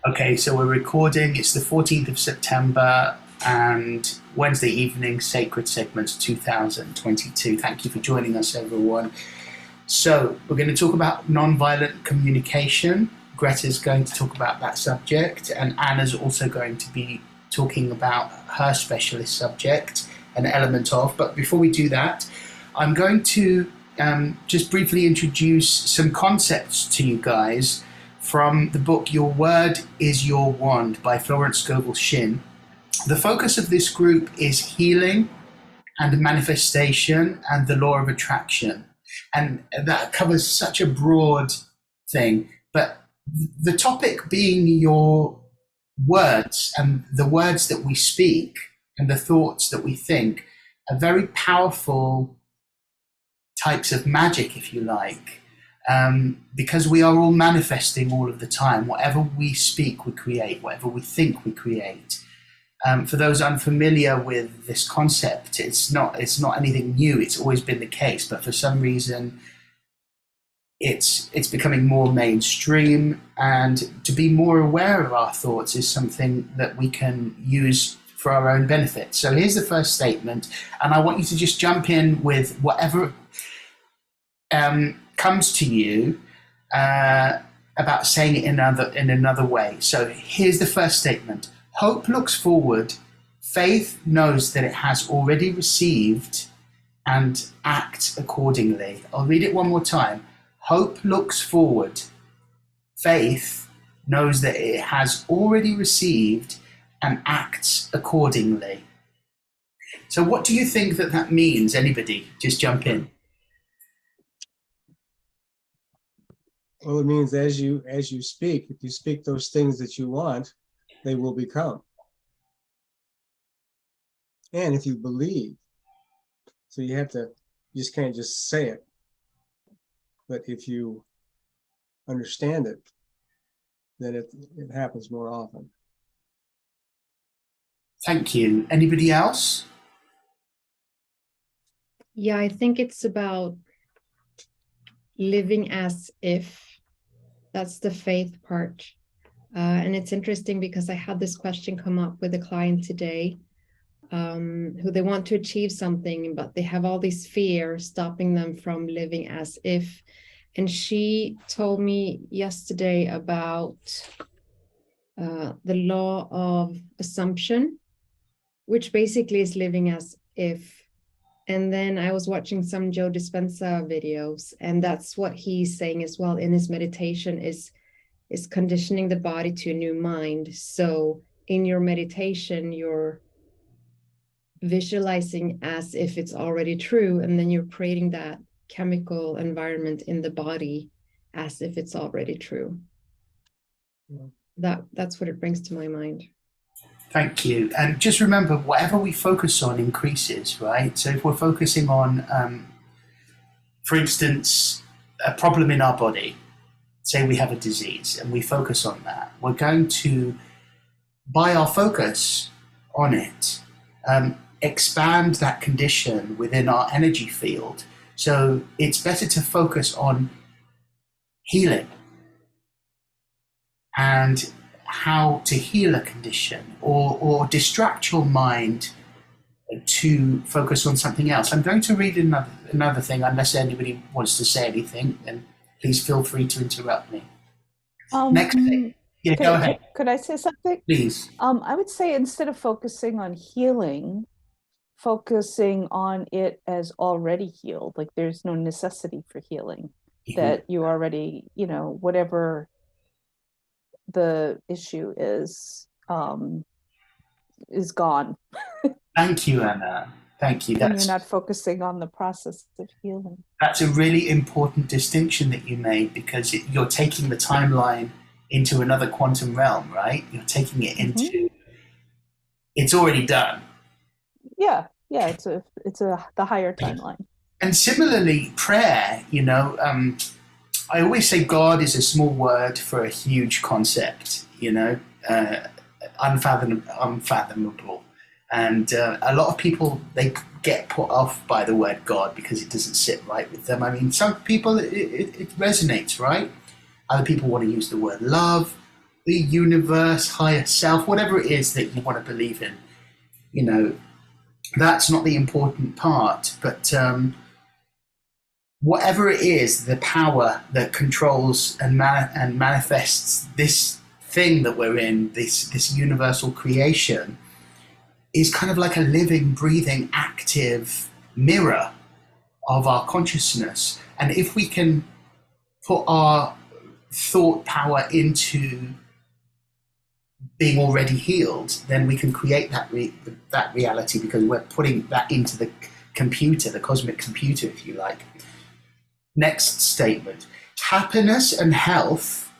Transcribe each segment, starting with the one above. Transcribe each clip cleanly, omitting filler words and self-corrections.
Okay, so we're recording. It's the 14th of September and Wednesday evening, Sacred Segments 2022. Thank you for joining us, everyone. So, we're going to talk about non-violent communication. Greta's going to talk about that subject, and Anna's also going to be talking about her specialist subject, an element of. But before we do that, I'm going to just briefly introduce some concepts to you guys from the book Your Word is Your Wand by Florence Scovel Shinn. The focus of this group is healing and manifestation and the law of attraction. And that covers such a broad thing. But the topic being your words and the words that we speak and the thoughts that we think are very powerful types of magic, if you like. Because we are all manifesting all of the time. Whatever we speak, we create. Whatever we think, we create. For those unfamiliar with this concept, it's not anything new. It's always been the case, but for some reason, it's becoming more mainstream. And to be more aware of our thoughts is something that we can use for our own benefit. So here's the first statement, and I want you to just jump in with whatever comes to you about saying it in another way. So here's the first statement. Hope looks forward. Faith knows that it has already received and acts accordingly. I'll read it one more time. Hope looks forward. Faith knows that it has already received and acts accordingly. So what do you think that means? Anybody? Just jump in. Well, it means as you speak, if you speak those things that you want, they will become. And if you believe, so you just can't just say it. But if you understand it, then it happens more often. Thank you. Anybody else? Yeah, I think it's about living as if. That's the faith part. And it's interesting because I had this question come up with a client today who they want to achieve something, but they have all these fears stopping them from living as if. And she told me yesterday about the law of assumption, which basically is living as if. And then I was watching some Joe Dispenza videos, and that's what he's saying as well in his meditation is conditioning the body to a new mind. So in your meditation, you're visualizing as if it's already true, and then you're creating that chemical environment in the body as if it's already true. Yeah. That's what it brings to my mind. Thank you. And just remember, whatever we focus on increases, right? So if we're focusing on, for instance, a problem in our body, say we have a disease and we focus on that, we're going to, by our focus on it, expand that condition within our energy field. So it's better to focus on healing and how to heal a condition, or distract your mind to focus on something else. I'm going to read another thing, unless anybody wants to say anything, then please feel free to interrupt me. Next thing. Yeah, go ahead. Could I say something? Please. I would say instead of focusing on healing, focusing on it as already healed, like there's no necessity for healing, that you already, whatever the issue is gone. Thank you, Anna. Thank you. And you're not focusing on the process of healing. That's a really important distinction that you made, because you're taking the timeline into another quantum realm, right? You're taking it into, it's already done. Yeah, it's the higher timeline. And similarly, prayer, I always say God is a small word for a huge concept, unfathomable. And a lot of people, they get put off by the word God because it doesn't sit right with them. I mean, some people, it resonates, right? Other people want to use the word love, the universe, higher self, whatever it is that you want to believe in, you know, that's not the important part. But whatever it is, the power that controls and manifests this thing that we're in, this universal creation, is kind of like a living, breathing, active mirror of our consciousness. And if we can put our thought power into being already healed, then we can create that reality, because we're putting that into the computer, the cosmic computer, if you like. Next statement. Happiness and health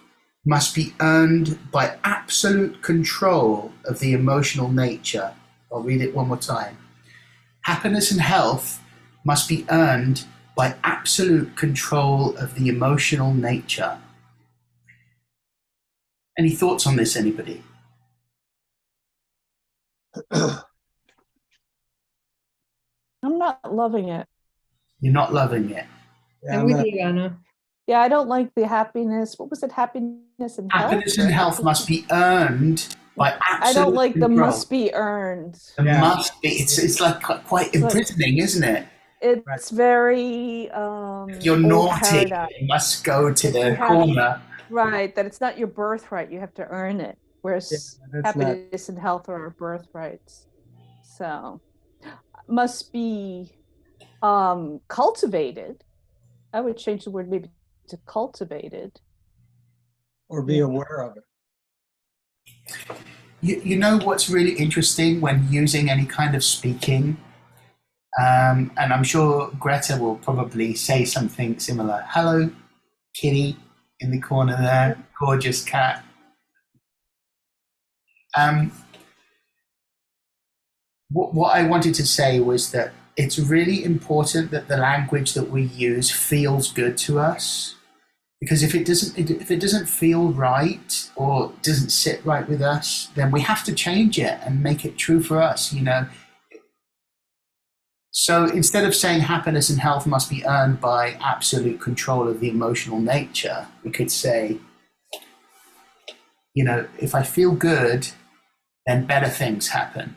must be earned by absolute control of the emotional nature. I'll read it one more time. Happiness and health must be earned by absolute control of the emotional nature. Any thoughts on this, anybody? I'm not loving it. You're not loving it. Yeah, I'm I'm with not- you, Anna. Yeah, I don't like the happiness. What was it? Happiness and health? Happiness and health must be earned by absolute I don't like the control. must be earned. The Yeah. must be. It's like quite It's like- imprisoning, isn't it? It's very If you're old naughty, paradigm. you must go to the You have- corner. Right, that it's not your birthright, you have to earn it. Whereas Yeah, that's not- happiness and health are our birthrights. So must be cultivated. I would change the word maybe to cultivated. or be aware of it. You know what's really interesting when using any kind of speaking? And I'm sure Greta will probably say something similar. Hello, kitty in the corner there, gorgeous cat. What I wanted to say was that it's really important that the language that we use feels good to us. Because if it doesn't feel right or doesn't sit right with us, then we have to change it and make it true for us, you know. So instead of saying happiness and health must be earned by absolute control of the emotional nature, we could say, you know, if I feel good, then better things happen.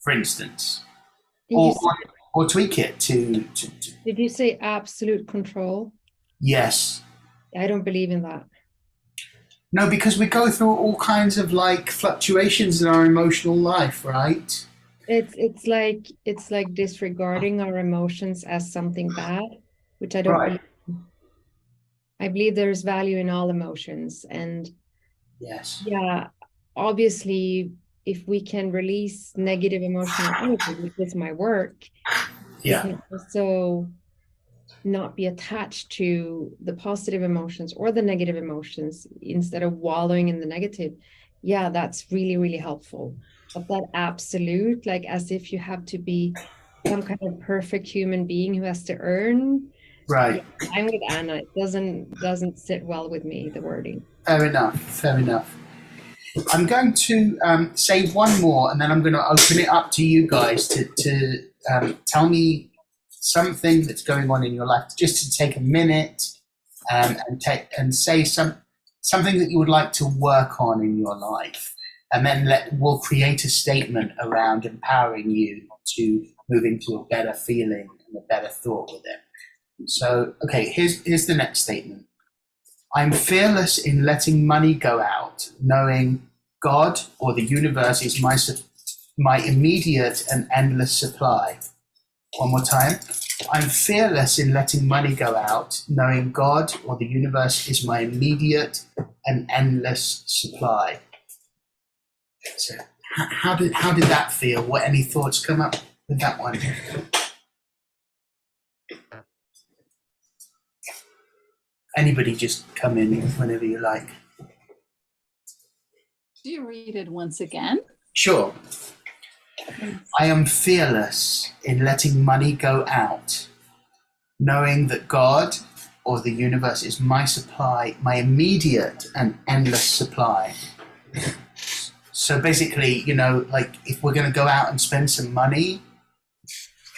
For instance, Did or you say, or tweak it to did you say absolute control? yes. I don't believe in that. No, because we go through all kinds of like fluctuations in our emotional life, right? It's like disregarding our emotions as something bad, which I don't Right. believe. I believe there's value in all emotions, and Yes. yeah, obviously, if we can release negative emotional energy, which is my work, we Yeah. can also not be attached to the positive emotions or the negative emotions instead of wallowing in the negative. Yeah, that's really, really helpful. But that absolute, like as if you have to be some kind of perfect human being who has to earn. Right. Yeah, I'm with Anna. It doesn't sit well with me, the wording. Fair enough. Fair enough. I'm going to say one more, and then I'm going to open it up to you guys to tell me something that's going on in your life, just to take a minute and say something that you would like to work on in your life, and then we'll create a statement around empowering you to move into a better feeling and a better thought with it. So, okay, here's the next statement. I'm fearless in letting money go out, knowing God or the universe is my immediate and endless supply. One more time. I'm fearless in letting money go out, knowing God or the universe is my immediate and endless supply. So, how did that feel? What any thoughts come up with that one? Anybody just come in whenever you like. Do you read it once again? Sure. I am fearless in letting money go out, knowing that God or the universe is my supply, my immediate and endless supply. So basically, you know, like if we're going to go out and spend some money,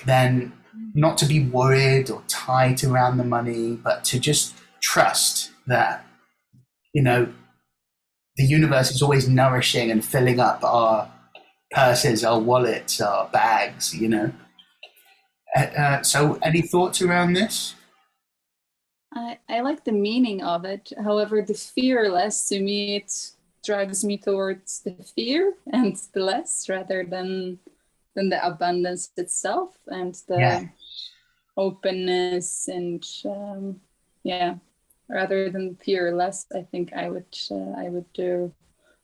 then not to be worried or tight around the money, but to just trust that, you know, the universe is always nourishing and filling up our purses, our wallets, our bags, you know. So any thoughts around this? I like the meaning of it. However, the fearless, to me, it drives me towards the fear and the less rather than the abundance itself and the Yeah. openness and yeah, rather than fearless, I think I would do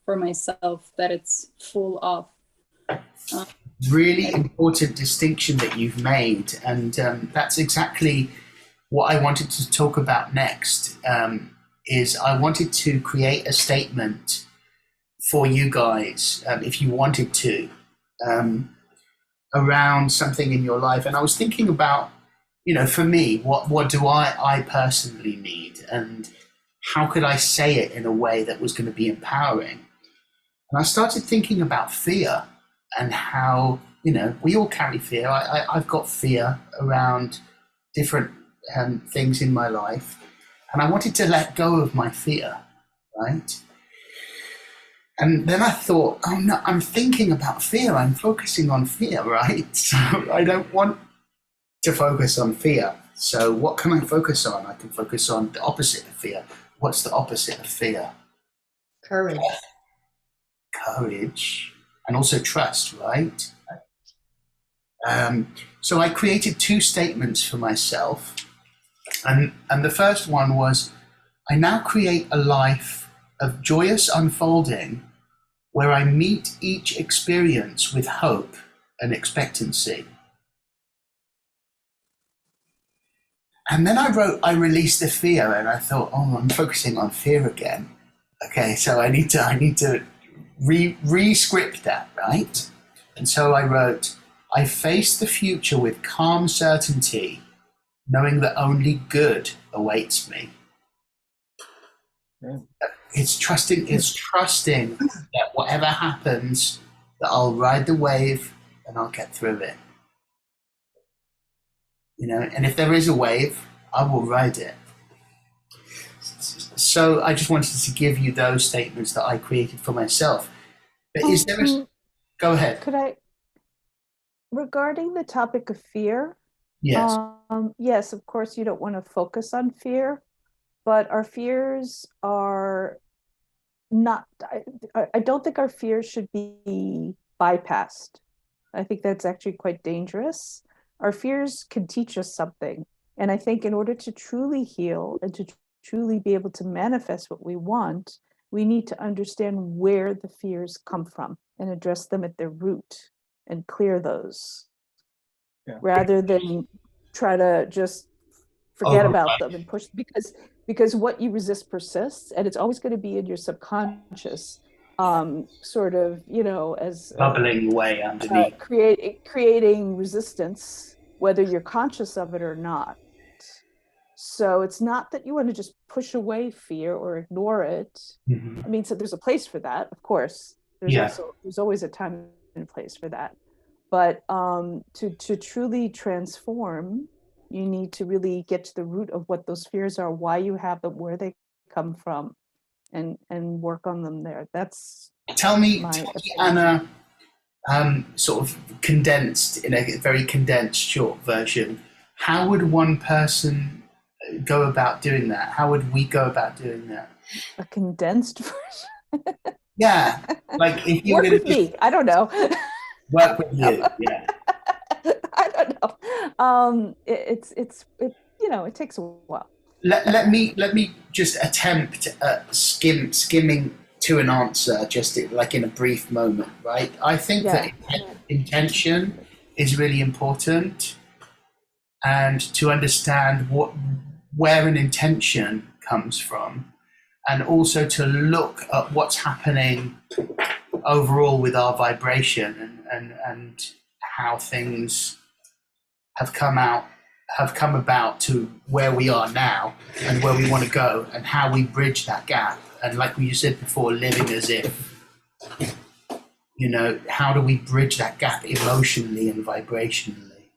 for myself that it's full of. Really important distinction that you've made, and that's exactly what I wanted to talk about next. Is I wanted to create a statement for you guys, if you wanted to, around something in your life. And I was thinking about, you know, for me, what do I personally need, and how could I say it in a way that was going to be empowering? And I started thinking about fear and how, you know, we all carry fear. I've got fear around different things in my life, and I wanted to let go of my fear, right? And then I thought, oh no, I'm thinking about fear. I'm focusing on fear, right? So I don't want to focus on fear. So what can I focus on? I can focus on the opposite of fear. What's the opposite of fear? Courage. Courage, and also trust, right? So I created two statements for myself. And the first one was, I now create a life of joyous unfolding where I meet each experience with hope and expectancy. And then I wrote, I release the fear, and I thought, oh, I'm focusing on fear again. Okay, so I need to re-script that, right? And so I wrote, I face the future with calm certainty, knowing that only good awaits me. Yeah. It's trusting that whatever happens, that I'll ride the wave and I'll get through it. You know, and if there is a wave, I will ride it. So I just wanted to give you those statements that I created for myself. But is there a... Go ahead. Could I, regarding the topic of fear, Yes. yes, of course, you don't want to focus on fear, but our fears are not, I don't think our fears should be bypassed. I think that's actually quite dangerous. Our fears can teach us something. And I think in order to truly heal and to truly be able to manifest what we want, we need to understand where the fears come from and address them at their root and clear those. Yeah. Rather than try to just forget about them and push, because what you resist persists, and it's always going to be in your subconscious, sort of, you know, as Bubbling away underneath. creating resistance, whether you're conscious of it or not. So it's not that you want to just push away fear or ignore it. Mm-hmm. I mean, so there's a place for that, of course. There's always a time and place for that. But to truly transform, you need to really get to the root of what those fears are, why you have them, where they come from, and work on them there. That's Tell me, opinion. Anna, sort of condensed, in a very condensed short version, how would one person go about doing that? How would we go about doing that? A condensed version. Yeah, like if you were Work going with to me. I don't know. work with you, yeah. I don't know. It you know, it takes a while. Let me just attempt skimming to an answer, just like in a brief moment, right? I think that intention is really important, and to understand where an intention comes from, and also to look at what's happening overall with our vibration and how things have come about to where we are now and where we want to go, and how we bridge that gap. And like we said before, living as if, you know, how do we bridge that gap emotionally and vibrationally?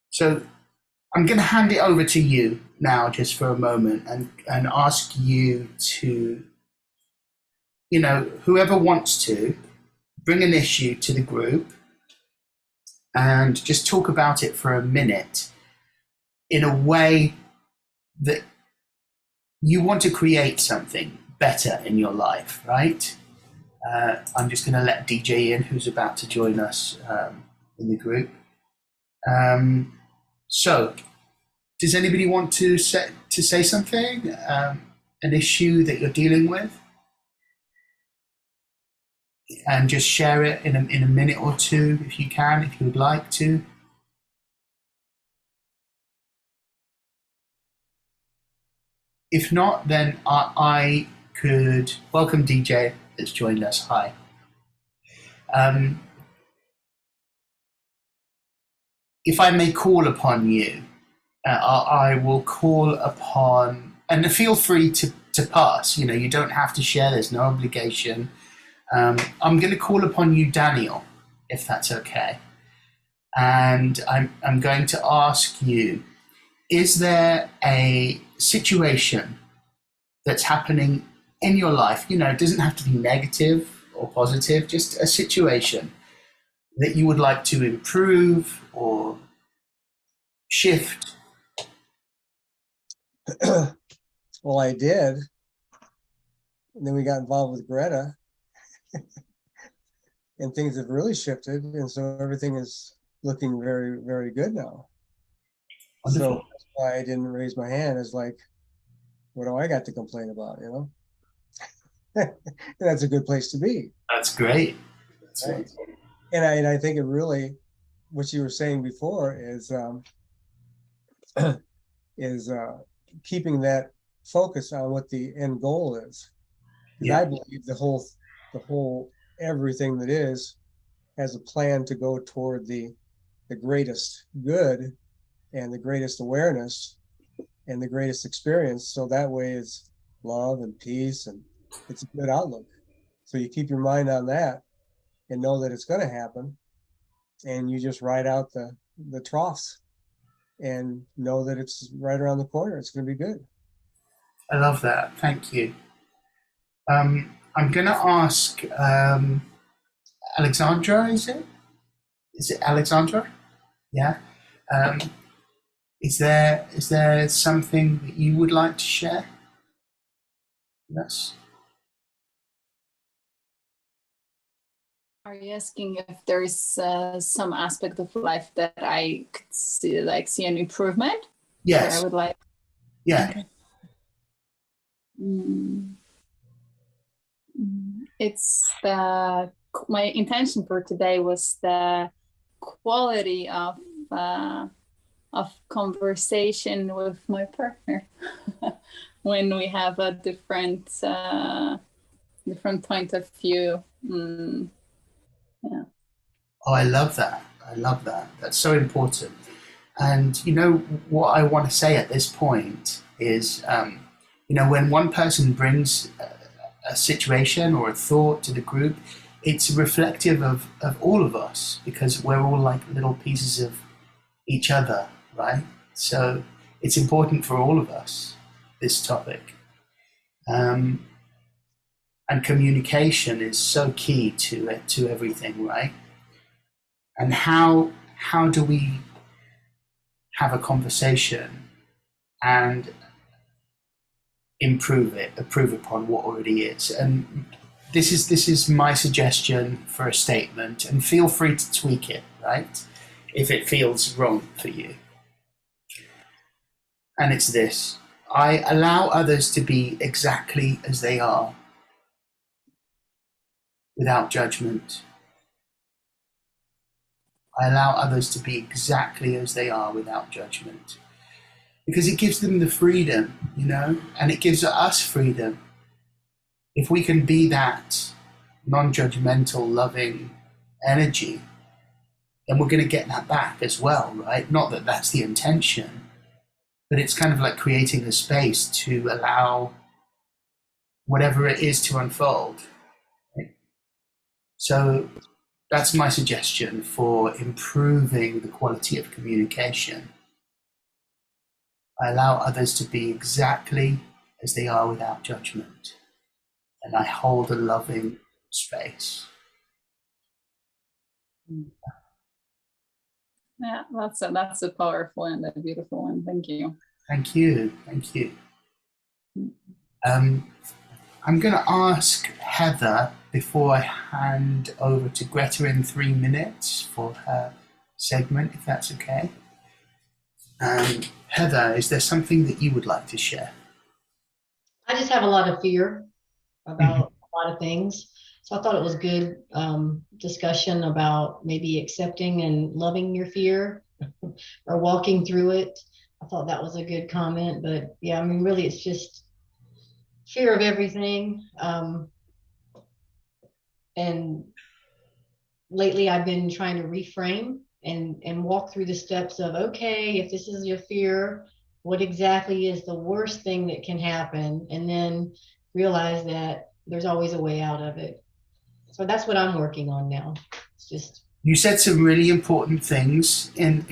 So I'm going to hand it over to you now just for a moment and ask you to, you know, whoever wants to bring an issue to the group and just talk about it for a minute in a way that you want to create something better in your life, right? I'm just going to let DJ in, who's about to join us in the group. So, does anybody want to say something? An issue that you're dealing with, and just share it in a minute or two, if you can, if you would like to. If not, then I could welcome DJ that's joined us. Hi. If I may call upon you, I will call upon, and feel free to pass. You know, you don't have to share. There's no obligation. I'm going to call upon you, Daniel, if that's okay. And I'm going to ask you, is there a situation that's happening in your life? You know, it doesn't have to be negative or positive, just a situation that you would like to improve or shift. Well, I did. And then we got involved with Greta. And things have really shifted. And so everything is looking very, very good now. Wonderful. So that's why I didn't raise my hand. Is like, what do I got to complain about, you know? And that's a good place to be. That's great. That's Right. And I think it really, what you were saying before is keeping that focus on what the end goal is. Because Yeah. I believe the whole everything that is has a plan to go toward the greatest good and the greatest awareness and the greatest experience. So that way it's love and peace, and it's a good outlook. So you keep your mind on that and know that it's going to happen, and you just ride out the troughs and know that it's right around the corner. It's going to be good. I love that. Thank you. I'm going to ask Alexandra, is it? Is it Alexandra? Yeah. Is there something that you would like to share? Yes. Are you asking if there's some aspect of life that I could see an improvement? Yes. Or I would like. Yeah. Okay. It's my intention for today was the quality of conversation with my partner when we have a different point of view. Yeah. Oh, I love that. I love that. That's so important. And you know what I want to say at this point is, you know, when one person brings a situation or a thought to the group, it's reflective of all of us, because we're all like little pieces of each other, right? So it's important for all of us, this topic. And communication is so key to it, to everything, right? And how do we have a conversation and improve upon what already is? And this is my suggestion for a statement, and feel free to tweak it, right, if it feels wrong for you. And it's this: I allow others to be exactly as they are, without judgment. I allow others to be exactly as they are without judgment, because it gives them the freedom, you know, and it gives us freedom. If we can be that non-judgmental, loving energy, then we're going to get that back as well, right? Not that that's the intention, but it's kind of like creating a space to allow whatever it is to unfold. Right? So that's my suggestion for improving the quality of communication. I allow others to be exactly as they are without judgment. And I hold a loving space. Yeah, that's a powerful and a beautiful one. Thank you. Thank you. Thank you. I'm going to ask Heather before I hand over to Greta in 3 minutes for her segment, if that's okay. Heather, is there something that you would like to share? I just have a lot of fear about a lot of things. So I thought it was good discussion about maybe accepting and loving your fear or walking through it. I thought that was a good comment. But yeah, I mean, really, it's just fear of everything. And lately, I've been trying to reframe and walk through the steps of, okay, if this is your fear, what exactly is the worst thing that can happen? And then realize that there's always a way out of it. So that's what I'm working on now. It's just, You said some really important things in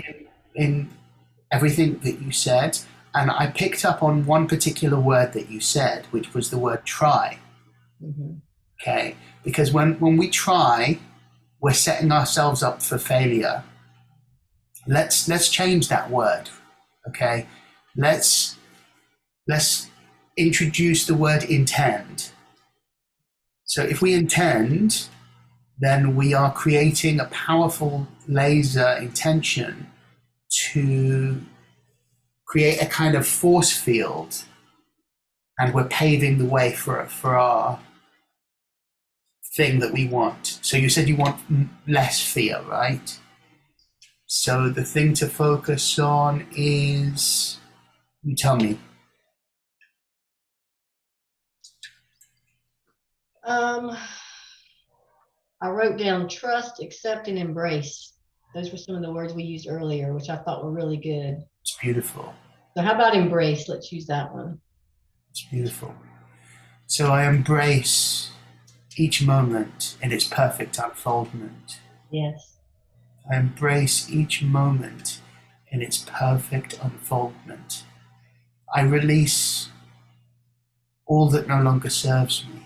everything that you said, and I picked up on one particular word that you said, which was the word try. Okay, because when we try, we're setting ourselves up for failure. Let's change that word. Okay, let's introduce the word intend. So if we intend, then we are creating a powerful laser intention to create a kind of force field, and we're paving the way for our thing that we want. So you said you want less fear, right? So the thing to focus on is, you tell me. I wrote down trust, accept, and embrace. Those were some of the words we used earlier, which I thought were really good. It's beautiful. So how about embrace? Let's use that one. It's beautiful. So I embrace each moment in its perfect unfoldment. Yes. I embrace each moment in its perfect unfoldment. I release all that no longer serves me.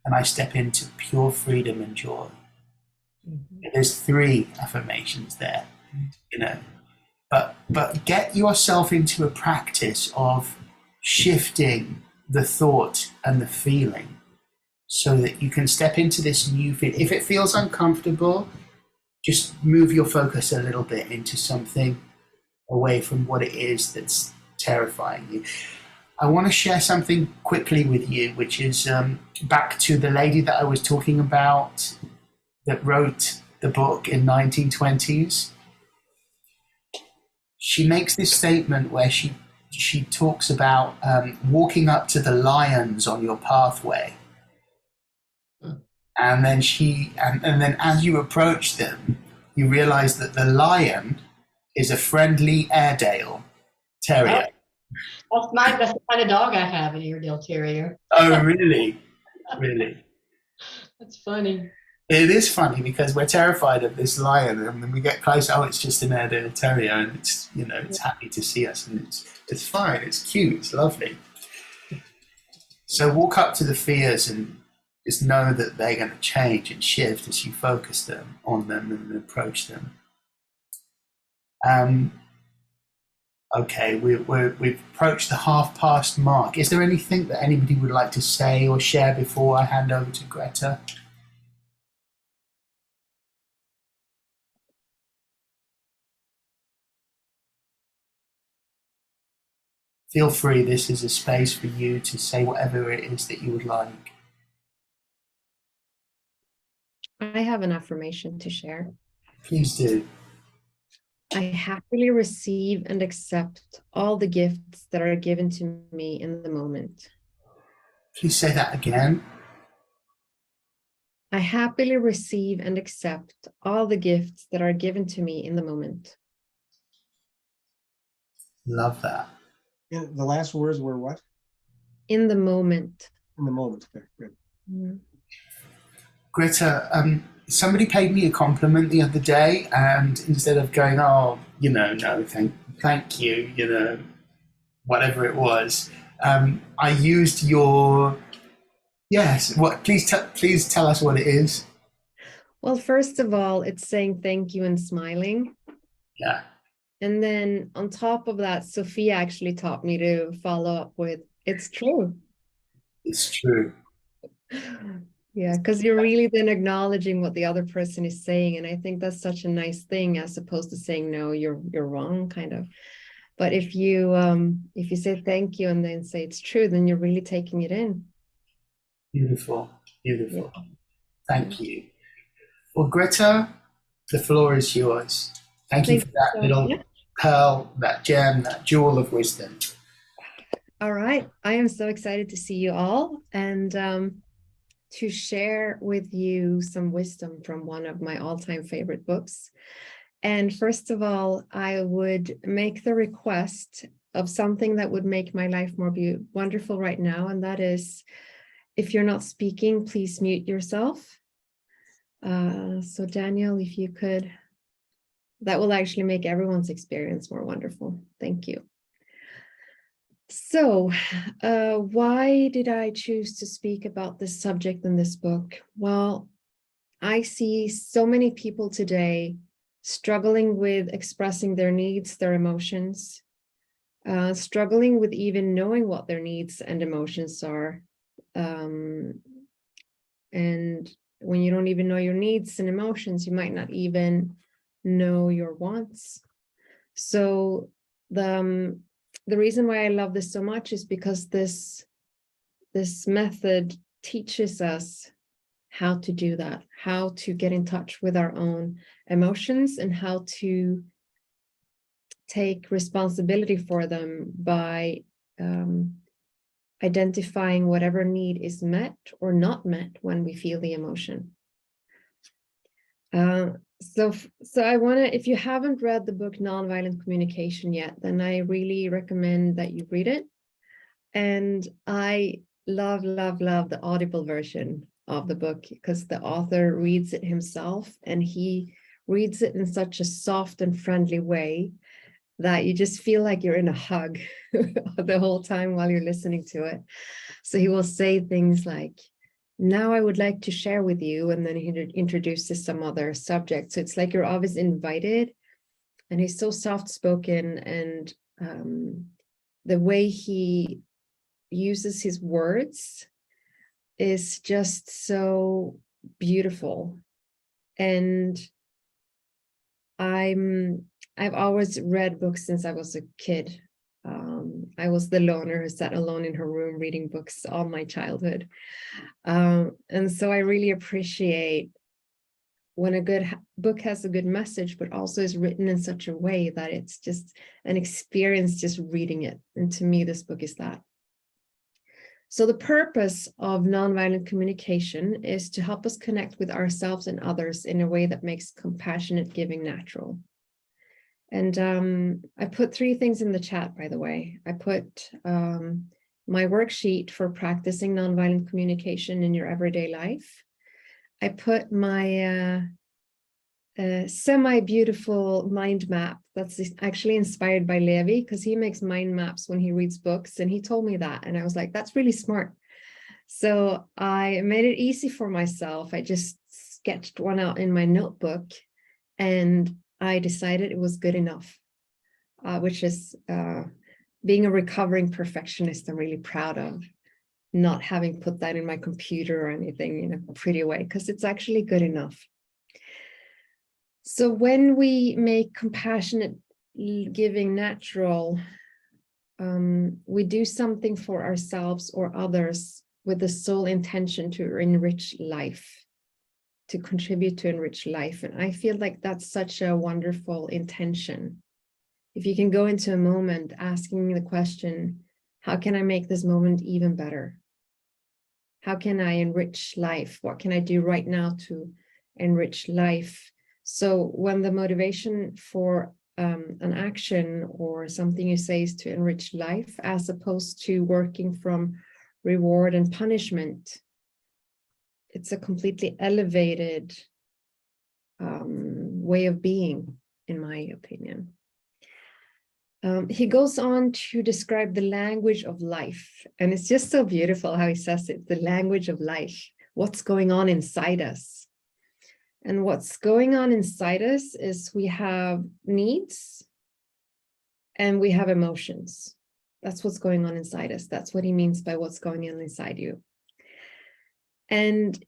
And I step into pure freedom and joy. There's 3 affirmations there, you know. But get yourself into a practice of shifting the thought and the feeling so that you can step into this new feeling. If it feels uncomfortable, just move your focus a little bit into something away from what it is that's terrifying you. I want to share something quickly with you, which is back to the lady that I was talking about that wrote the book in 1920s. She makes this statement where she talks about walking up to the lions on your pathway. And then and then as you approach them, you realize that the lion is a friendly Airedale Terrier. That's the kind of dog I have, an Airedale Terrier. Oh, really? Really? That's funny. It is funny because we're terrified of this lion, and then we get close. Oh, it's just an Airedale Terrier, and it's, you know, it's happy to see us, and it's fine. It's cute. It's lovely. So walk up to the fears and just know that they're going to change and shift as you focus on them and approach them. Okay, we've approached the 1/2 mark. Is there anything that anybody would like to say or share before I hand over to Greta? Feel free, this is a space for you to say whatever it is that you would like. I have an affirmation to share. Please do. I happily receive and accept all the gifts that are given to me in the moment. Please say that again. I happily receive and accept all the gifts that are given to me in the moment. Love that. And the last words were what? In the moment. In the moment. Okay, good. Mm. Greta, somebody paid me a compliment the other day, and instead of going, oh, no, thank you, whatever it was, I used your, yes. What? Please tell us what it is. Well, first of all, it's saying thank you and smiling. Yeah. And then on top of that, Sophia actually taught me to follow up with, it's true. It's true. Yeah, because you're really then acknowledging what the other person is saying. And I think that's such a nice thing, as opposed to saying, no, you're wrong, kind of. But if you say thank you and then say it's true, then you're really taking it in. Beautiful. Beautiful. Yeah. Thank you. Well, Greta, the floor is yours. Thank you for that little pearl, that gem, that jewel of wisdom. All right. I am so excited to see you all and to share with you some wisdom from one of my all-time favorite books. And first of all, I would make the request of something that would make my life more wonderful right now. And that is, if you're not speaking, please mute yourself. So Daniel, if you could, that will actually make everyone's experience more wonderful. Thank you. So why did I choose to speak about this subject in this book? Well, I see so many people today struggling with expressing their needs, their emotions, struggling with even knowing what their needs and emotions are. And when you don't even know your needs and emotions, you might not even know your wants. So the reason why I love this so much is because this method teaches us how to do that, how to get in touch with our own emotions and how to take responsibility for them by identifying whatever need is met or not met when we feel the emotion. So I want to, if you haven't read the book Nonviolent Communication yet, then I really recommend that you read it. And I love the Audible version of the book because the author reads it himself and he reads it in such a soft and friendly way that you just feel like you're in a hug the whole time while you're listening to it. So he will say things like, now I would like to share with you, and then he introduces some other subject. So it's like you're always invited, and he's so soft-spoken, and the way he uses his words is just so beautiful. And I've always read books since I was a kid. I was the loner who sat alone in her room reading books all my childhood. And so I really appreciate when a good book has a good message, but also is written in such a way that it's just an experience just reading it. And to me, this book is that. So the purpose of nonviolent communication is to help us connect with ourselves and others in a way that makes compassionate giving natural. And I put 3 things in the chat, by the way. I put my worksheet for practicing nonviolent communication in your everyday life. I put my semi-beautiful mind map that's actually inspired by Levi, because he makes mind maps when he reads books, and he told me that, and I was like, that's really smart. So I made it easy for myself. I just sketched one out in my notebook, and I decided it was good enough, which is being a recovering perfectionist. I'm really proud of not having put that in my computer or anything in a pretty way, because it's actually good enough. So when we make compassionate giving natural, we do something for ourselves or others with the sole intention to enrich life, to contribute to enrich life. And I feel like that's such a wonderful intention. If you can go into a moment asking the question, how can I make this moment even better? How can I enrich life? What can I do right now to enrich life? So when the motivation for an action or something you say is to enrich life, as opposed to working from reward and punishment, it's a completely elevated way of being, in my opinion. He goes on to describe the language of life. And it's just so beautiful how he says it, the language of life, what's going on inside us. And what's going on inside us is we have needs and we have emotions. That's what's going on inside us. That's what he means by what's going on inside you. And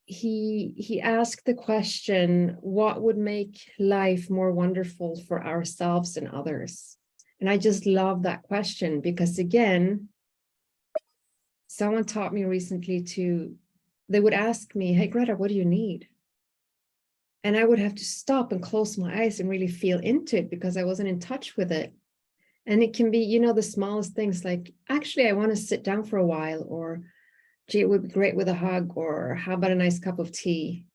he asked the question, what would make life more wonderful for ourselves and others? And I just love that question, because again, someone taught me recently they would ask me, hey, Greta, what do you need? And I would have to stop and close my eyes and really feel into it, because I wasn't in touch with it. And it can be, you know, the smallest things like, actually, I want to sit down for a while, or gee, it would be great with a hug, or how about a nice cup of tea?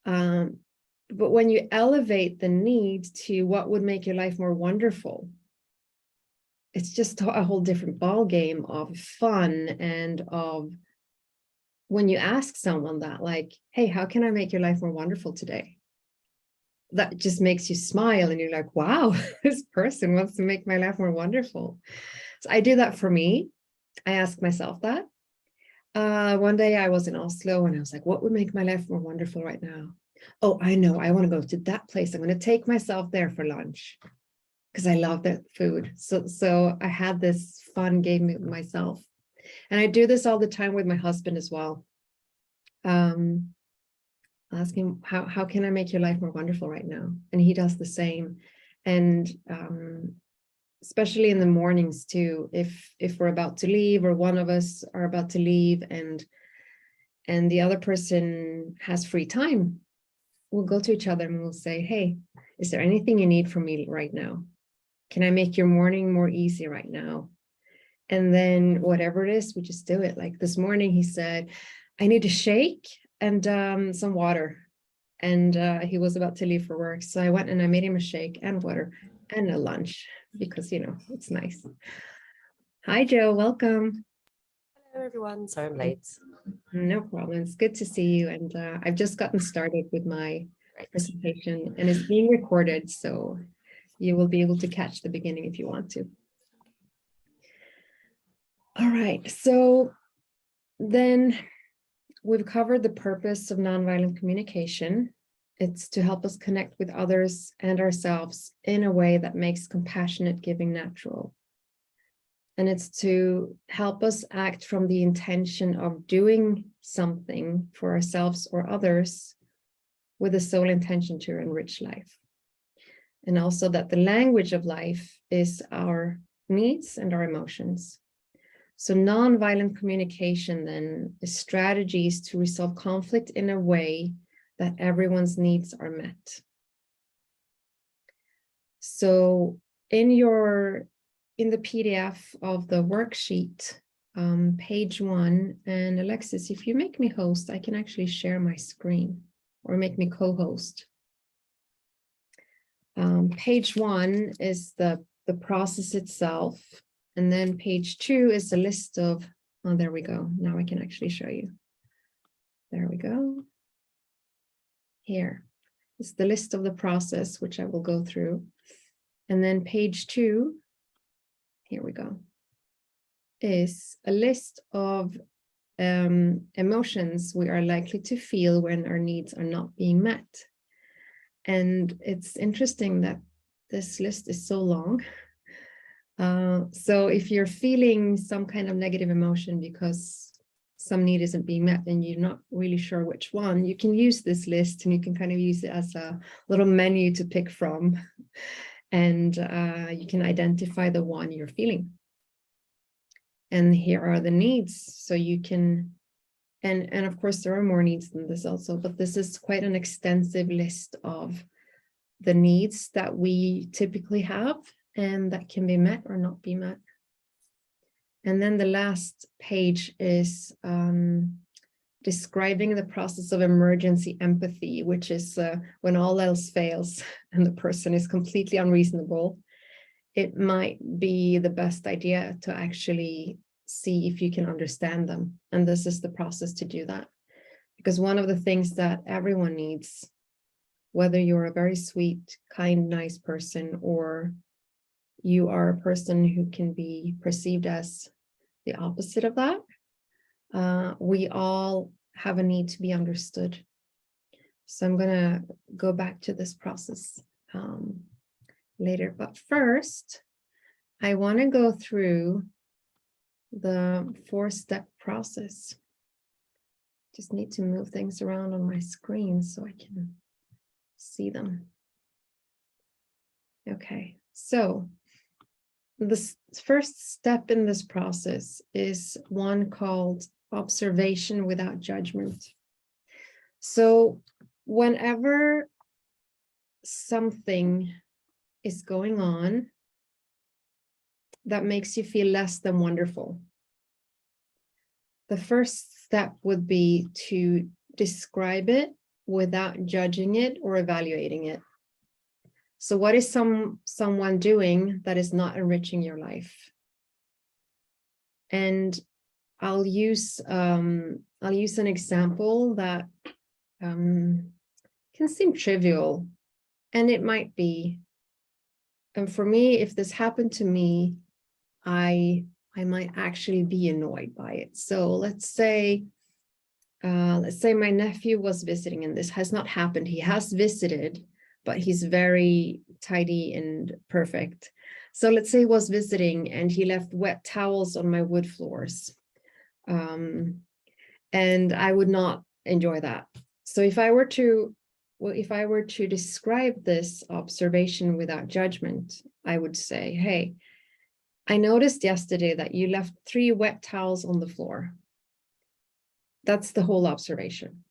But when you elevate the need to what would make your life more wonderful, it's just a whole different ball game of fun, and of when you ask someone that, like, hey, how can I make your life more wonderful today? That just makes you smile, and you're like, wow, this person wants to make my life more wonderful. So I do that for me. I ask myself that. One day I was in Oslo and I was like, what would make my life more wonderful right now? Oh, I know, I want to go to that place. I'm going to take myself there for lunch because I love that food. So I had this fun game with myself. And I do this all the time with my husband as well. Asking, how can I make your life more wonderful right now? And he does the same. And especially in the mornings too, if we're about to leave, or one of us are about to leave, and the other person has free time, we'll go to each other and we'll say, hey, is there anything you need from me right now? Can I make your morning more easy right now? And then whatever it is, we just do it. Like this morning, he said, I need a shake and some water. And he was about to leave for work. So I went and I made him a shake and water and a lunch, because, you know, it's nice. Hi, Joe. Welcome. Hello, everyone. Sorry I'm late. No problem. It's good to see you. And I've just gotten started with my presentation, and it's being recorded. So you will be able to catch the beginning if you want to. All right. So then we've covered the purpose of nonviolent communication. It's to help us connect with others and ourselves in a way that makes compassionate giving natural. And it's to help us act from the intention of doing something for ourselves or others with the sole intention to enrich life. And also that the language of life is our needs and our emotions. So nonviolent communication then is strategies to resolve conflict in a way that everyone's needs are met. So in the PDF of the worksheet, page 1, and Alexis, if you make me host, I can actually share my screen, or make me co-host. Page 1 is the process itself. And then page 2 is a list of, oh, there we go. Now I can actually show you. There we go. Here is the list of the process, which I will go through. And then page 2, here we go, is a list of emotions we are likely to feel when our needs are not being met. And it's interesting that this list is so long. So if you're feeling some kind of negative emotion because some need isn't being met and you're not really sure which one, you can use this list, and you can kind of use it as a little menu to pick from. And you can identify the one you're feeling. And here are the needs. So you can, and of course there are more needs than this also, but this is quite an extensive list of the needs that we typically have and that can be met or not be met. And then the last page is describing the process of emergency empathy, which is when all else fails and the person is completely unreasonable, it might be the best idea to actually see if you can understand them. And this is the process to do that. Because one of the things that everyone needs whether you're a very sweet, kind, nice person, or you are a person who can be perceived as the opposite of that. We all have a need to be understood. So I'm gonna go back to this process later. But first, I want to go through the 4-step process. Just need to move things around on my screen so I can see them. Okay, so the first step in this process is one called observation without judgment. So whenever something is going on that makes you feel less than wonderful, the first step would be to describe it without judging it or evaluating it. So what is someone doing that is not enriching your life? And I'll use an example that can seem trivial, and it might be. And for me, if this happened to me, I might actually be annoyed by it. So let's say my nephew was visiting, and this has not happened. He has visited, but he's very tidy and perfect. So let's say he was visiting and he left wet towels on my wood floors. And I would not enjoy that. So if I were to describe this observation without judgment, I would say, hey, I noticed yesterday that you left 3 wet towels on the floor. That's the whole observation.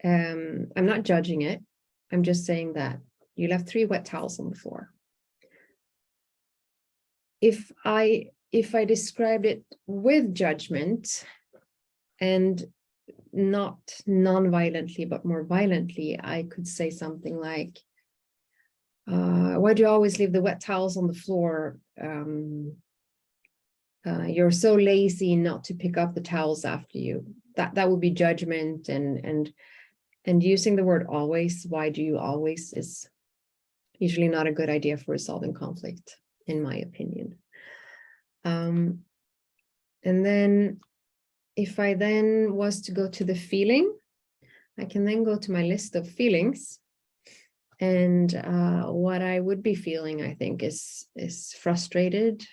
I'm not judging it. I'm just saying that you left 3 wet towels on the floor. If I described it with judgment, and not non-violently, but more violently, I could say something like, why do you always leave the wet towels on the floor? You're so lazy not to pick up the towels after you. That would be judgment, and using the word always, why do you always, is usually not a good idea for resolving conflict, in my opinion. And then if I then was to go to the feeling, I can then go to my list of feelings. And what I would be feeling, I think, is frustrated,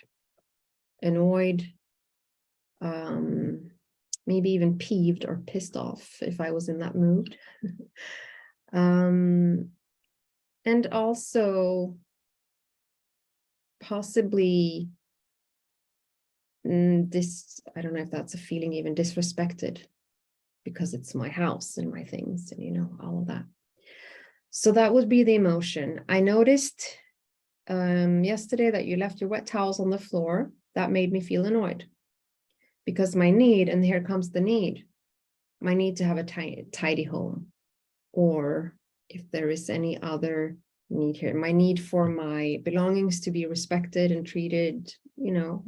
annoyed, maybe even peeved or pissed off if I was in that mood. And also possibly I don't know if that's a feeling, even disrespected, because it's my house and my things and, you know, all of that. So that would be the emotion. I noticed yesterday that you left your wet towels on the floor. That made me feel annoyed, because my need, and here comes the need, my need to have a tidy home, or if there is any other need here, my need for my belongings to be respected and treated, you know,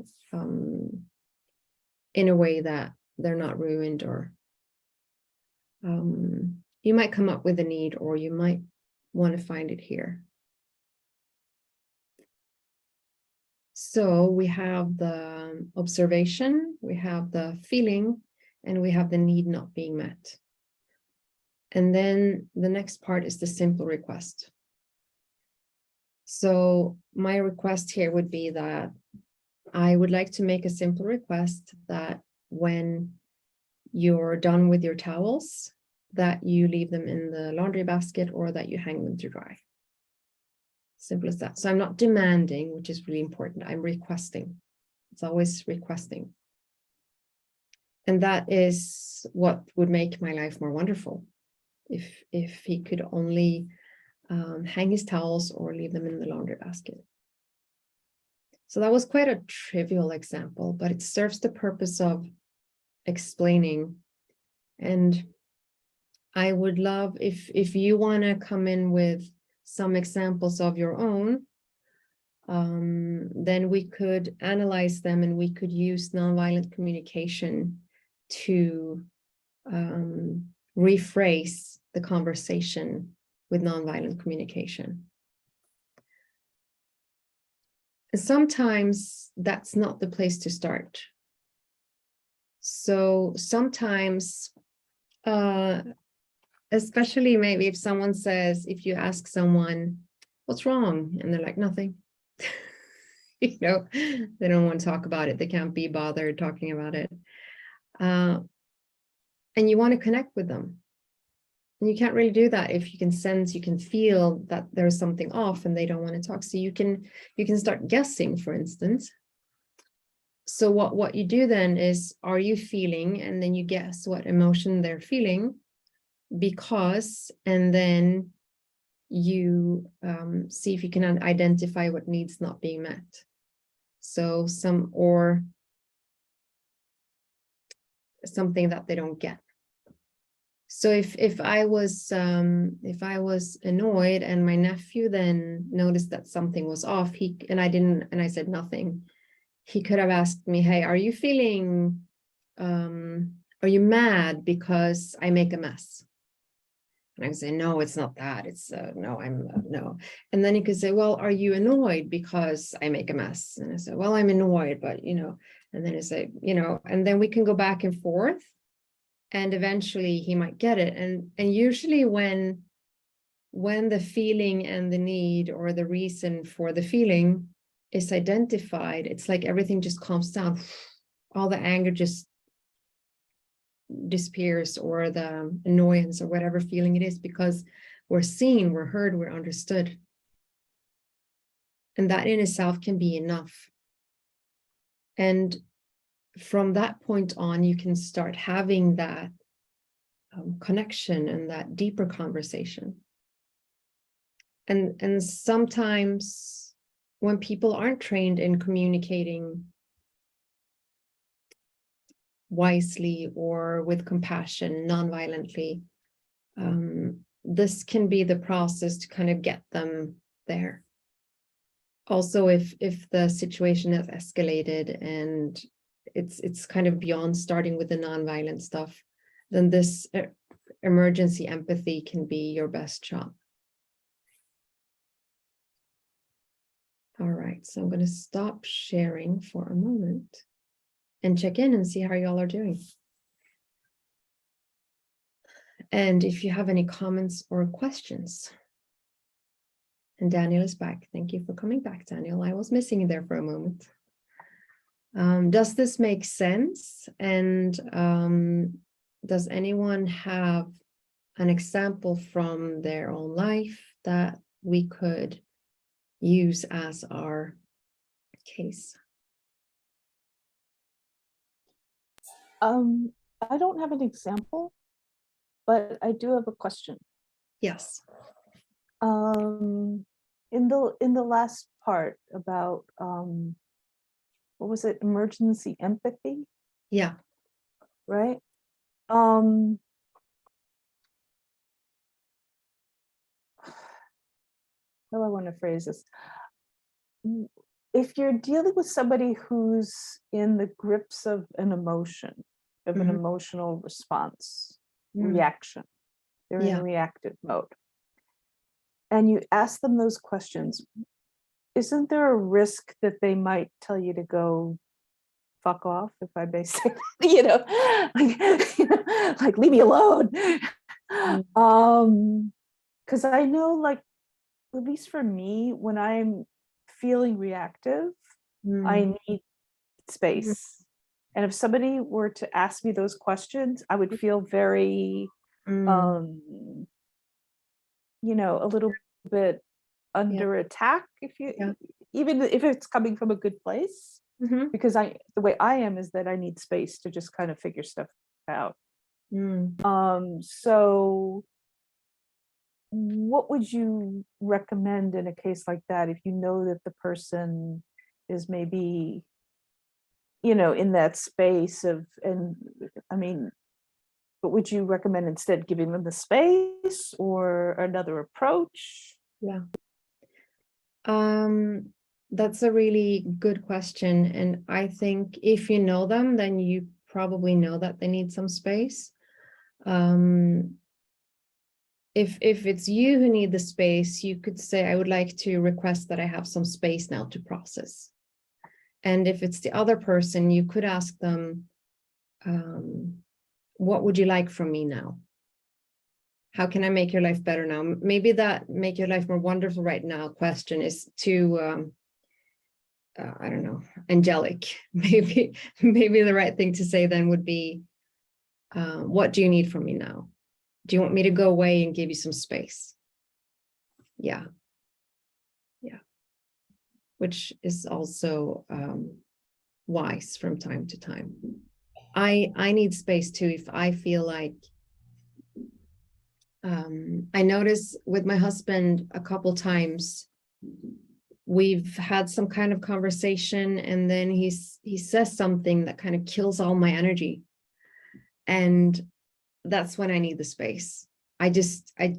in a way that they're not ruined, or you might come up with a need, or you might want to find it here. So we have the observation, we have the feeling, and we have the need not being met. And then the next part is the simple request. So my request here would be that I would like to make a simple request that when you're done with your towels, that you leave them in the laundry basket, or that you hang them to dry. Simple as that. So I'm not demanding, which is really important. I'm requesting. It's always requesting. And that is what would make my life more wonderful. If he could only hang his towels or leave them in the laundry basket. So that was quite a trivial example, but it serves the purpose of explaining. And I would love if you want to come in with some examples of your own, then we could analyze them, and we could use nonviolent communication to rephrase the conversation with nonviolent communication. And sometimes that's not the place to start. So sometimes, especially maybe if someone says, if you ask someone, what's wrong? And they're like, nothing. You know, they don't want to talk about it. They can't be bothered talking about it. And you want to connect with them. And you can't really do that if you can sense, you can feel that there's something off and they don't want to talk. So you can start guessing, for instance. So what you do then is, are you feeling? And then you guess what emotion they're feeling, because, and then you see if you can identify what needs not being met. So or something that they don't get. So if I was annoyed and my nephew then noticed that something was off, and I said nothing, he could have asked me, hey, are you feeling, are you mad because I make a mess? And I would say, no, it's not that. It's no, no. And then he could say, well, are you annoyed because I make a mess? And I said, well, I'm annoyed, but you know, and then he say, you know, and then we can go back and forth, and eventually he might get it. And usually when the feeling and the need or the reason for the feeling is identified, it's like everything just calms down. All the anger just disappears, or the annoyance, or whatever feeling it is, because we're seen, we're heard, we're understood. And that in itself can be enough. And from that point on, you can start having that connection and that deeper conversation. And sometimes when people aren't trained in communicating wisely or with compassion, non-violently, this can be the process to kind of get them there. Also, if the situation has escalated and it's kind of beyond starting with the non-violent stuff, then this emergency empathy can be your best shot. All right, so I'm going to stop sharing for a moment and check in and see how y'all are doing. And if you have any comments or questions. And Daniel is back. Thank you for coming back, Daniel. I was missing you there for a moment. Does this make sense? And does anyone have an example from their own life that we could use as our case? I don't have an example, but I do have a question. Yes. In the last part about what was it, emergency empathy? Yeah. Right. How do I want to phrase this? If you're dealing with somebody who's in the grips of an emotion, of an emotional response, reaction, they're in reactive mode, and you ask them those questions, isn't there a risk that they might tell you to go fuck off, if I may say, like leave me alone? Because I know, like, at least for me, when I'm feeling reactive, I need space. And if somebody were to ask me those questions, I would feel very, a little bit under attack, if you, even if it's coming from a good place, because the way I am is that I need space to just kind of figure stuff out. So what would you recommend in a case like that, if you know that the person is maybe, in that space of, but would you recommend instead giving them the space or another approach? Yeah. That's a really good question. And I think if you know them, then you probably know that they need some space. if it's you who need the space, you could say, I would like to request that I have some space now to process. And if it's the other person, you could ask them, what would you like from me now? How can I make your life better now? Maybe that make your life more wonderful right now question is too, I don't know, angelic. Maybe the right thing to say then would be, what do you need from me now? Do you want me to go away and give you some space? Yeah. Yeah. Which is also wise from time to time. I need space too if I feel like I notice with my husband a couple times we've had some kind of conversation and then he says something that kind of kills all my energy, and that's when I need the space. I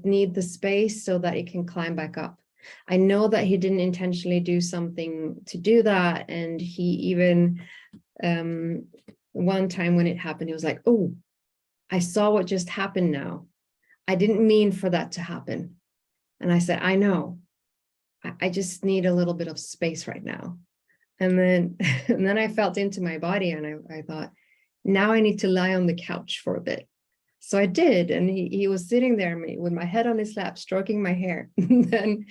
need the space so that it can climb back up. I know that he didn't intentionally do something to do that, and he even one time when it happened he was like, oh, I saw what just happened now. I didn't mean for that to happen. And I said, I know. I just need a little bit of space right now. And then I felt into my body and I thought, now I need to lie on the couch for a bit. So I did. And he was sitting there with my head on his lap, stroking my hair. And then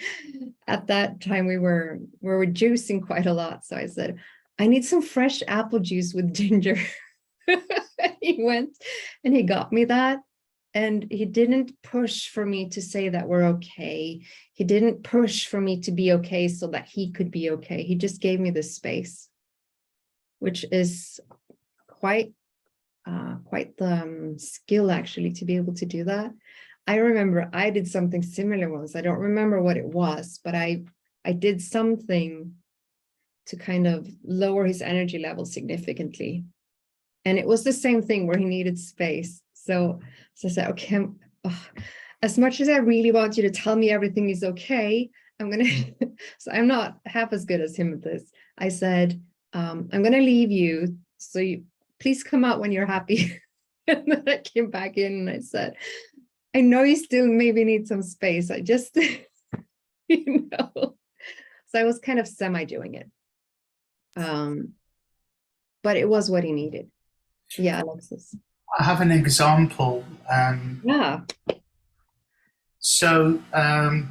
at that time we were juicing quite a lot. So I said, I need some fresh apple juice with ginger. He went and he got me that. And he didn't push for me to say that we're okay. He didn't push for me to be okay so that he could be okay. He just gave me this space, which is quite the skill actually to be able to do that. I remember I did something similar once. I don't remember what it was, but I did something to kind of lower his energy level significantly. And it was the same thing where he needed space. So I said, okay, as much as I really want you to tell me everything is okay, I'm going to, so I'm not half as good as him at this. I said, I'm going to leave you. So you please come out when you're happy. And then I came back in and I said, I know you still maybe need some space. I just, you know, so I was kind of semi doing it. But it was what he needed. Yeah, Alexis. I have an example. Yeah. So I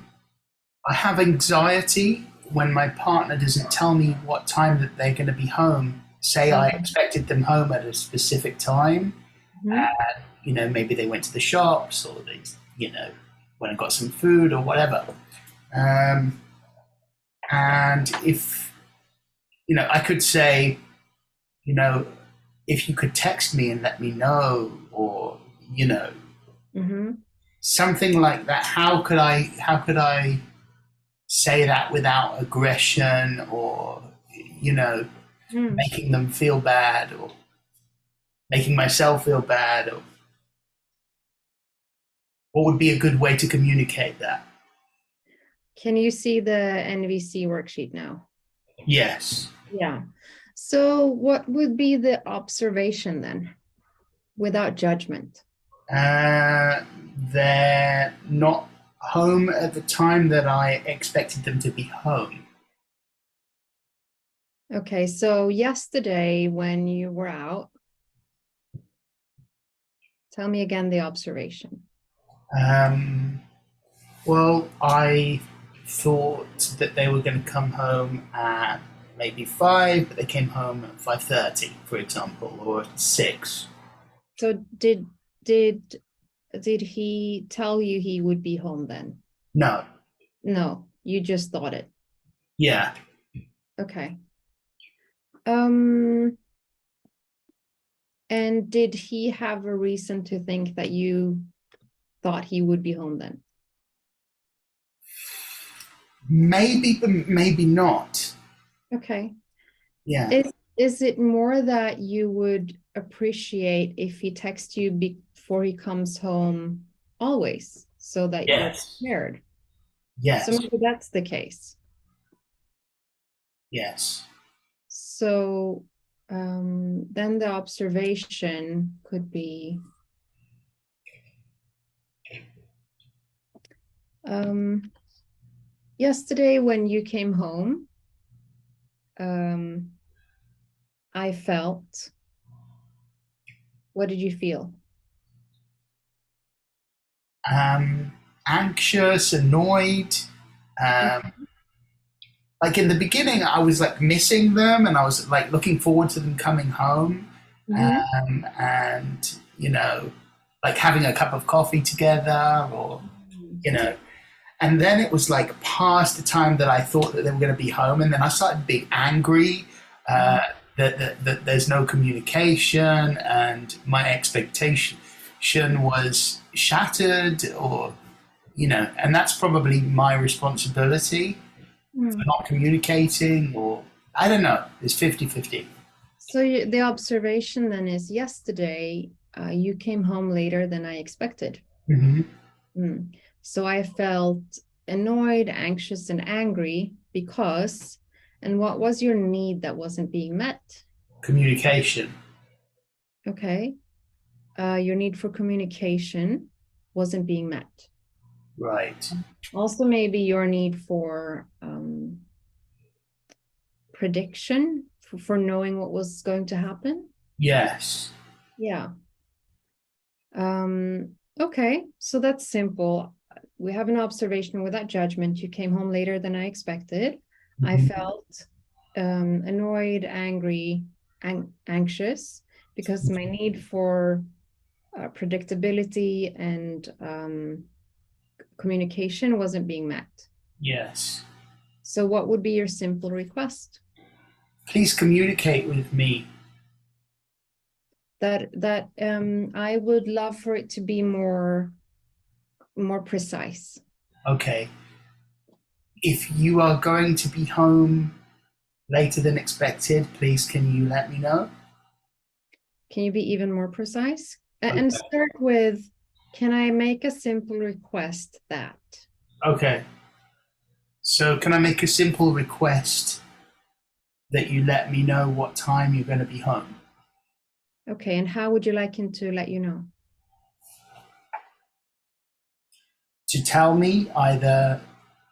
have anxiety when my partner doesn't tell me what time that they're going to be home. Say I expected them home at a specific time, and maybe they went to the shops or they went and got some food or whatever. And if I could say, if you could text me and let me know, or something like that. How could I say that without aggression or making them feel bad or making myself feel bad? Or what would be a good way to communicate that? Can you see the NVC worksheet now? Yes. Yeah. So what would be the observation then, without judgment? They're not home at the time that I expected them to be home. Okay, so yesterday when you were out, tell me again the observation. Well, I thought that they were going to come home at maybe 5, but they came home at 5:30, for example, or 6. So did he tell you he would be home then? No. No, you just thought it. Yeah. Okay. And did he have a reason to think that you thought he would be home then? Maybe, but maybe not. Okay. Yeah. Is it more that you would appreciate if he texts you before he comes home always, so that you're prepared? Yes. So maybe that's the case. Yes. So then the observation could be, Yesterday when you came home, I felt, what did you feel? Anxious, annoyed. Um, like in the beginning, I was like missing them, and I was like looking forward to them coming home, and like having a cup of coffee together, or and then it was like past the time that I thought that they were going to be home, and then I started being angry that there's no communication, and my expectation was shattered, or and that's probably my responsibility for not communicating, or I don't know. It's 50-50. So the observation then is yesterday you came home later than I expected. So I felt annoyed, anxious, and angry because, and what was your need that wasn't being met? Communication. Okay. Your need for communication wasn't being met. Right. Also, maybe your need for prediction, for knowing what was going to happen. Yes. Yeah. Okay, so that's simple. We have an observation without judgment. You came home later than I expected. I felt annoyed, angry, anxious because my need for predictability and communication wasn't being met. Yes. So what would be your simple request? Please communicate with me. That I would love for it to be more precise. Okay. If you are going to be home later than expected, please can you let me know? Can you be even more precise? And start with, can I make a simple request that? Okay. So can I make a simple request that you let me know what time you're going to be home? Okay, and how would you like him to let you know? To tell me either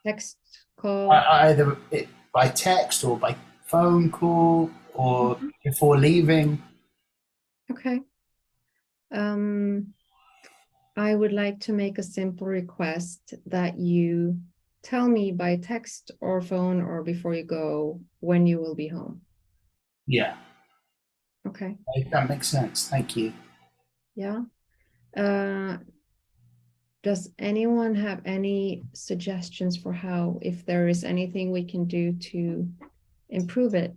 Text, call? either by text or by phone call or before leaving. Okay. I would like to make a simple request that you tell me by text or phone or before you go when you will be home. Yeah. Okay. That makes sense. Thank you. Yeah. Does anyone have any suggestions for how, if there is anything we can do to improve it?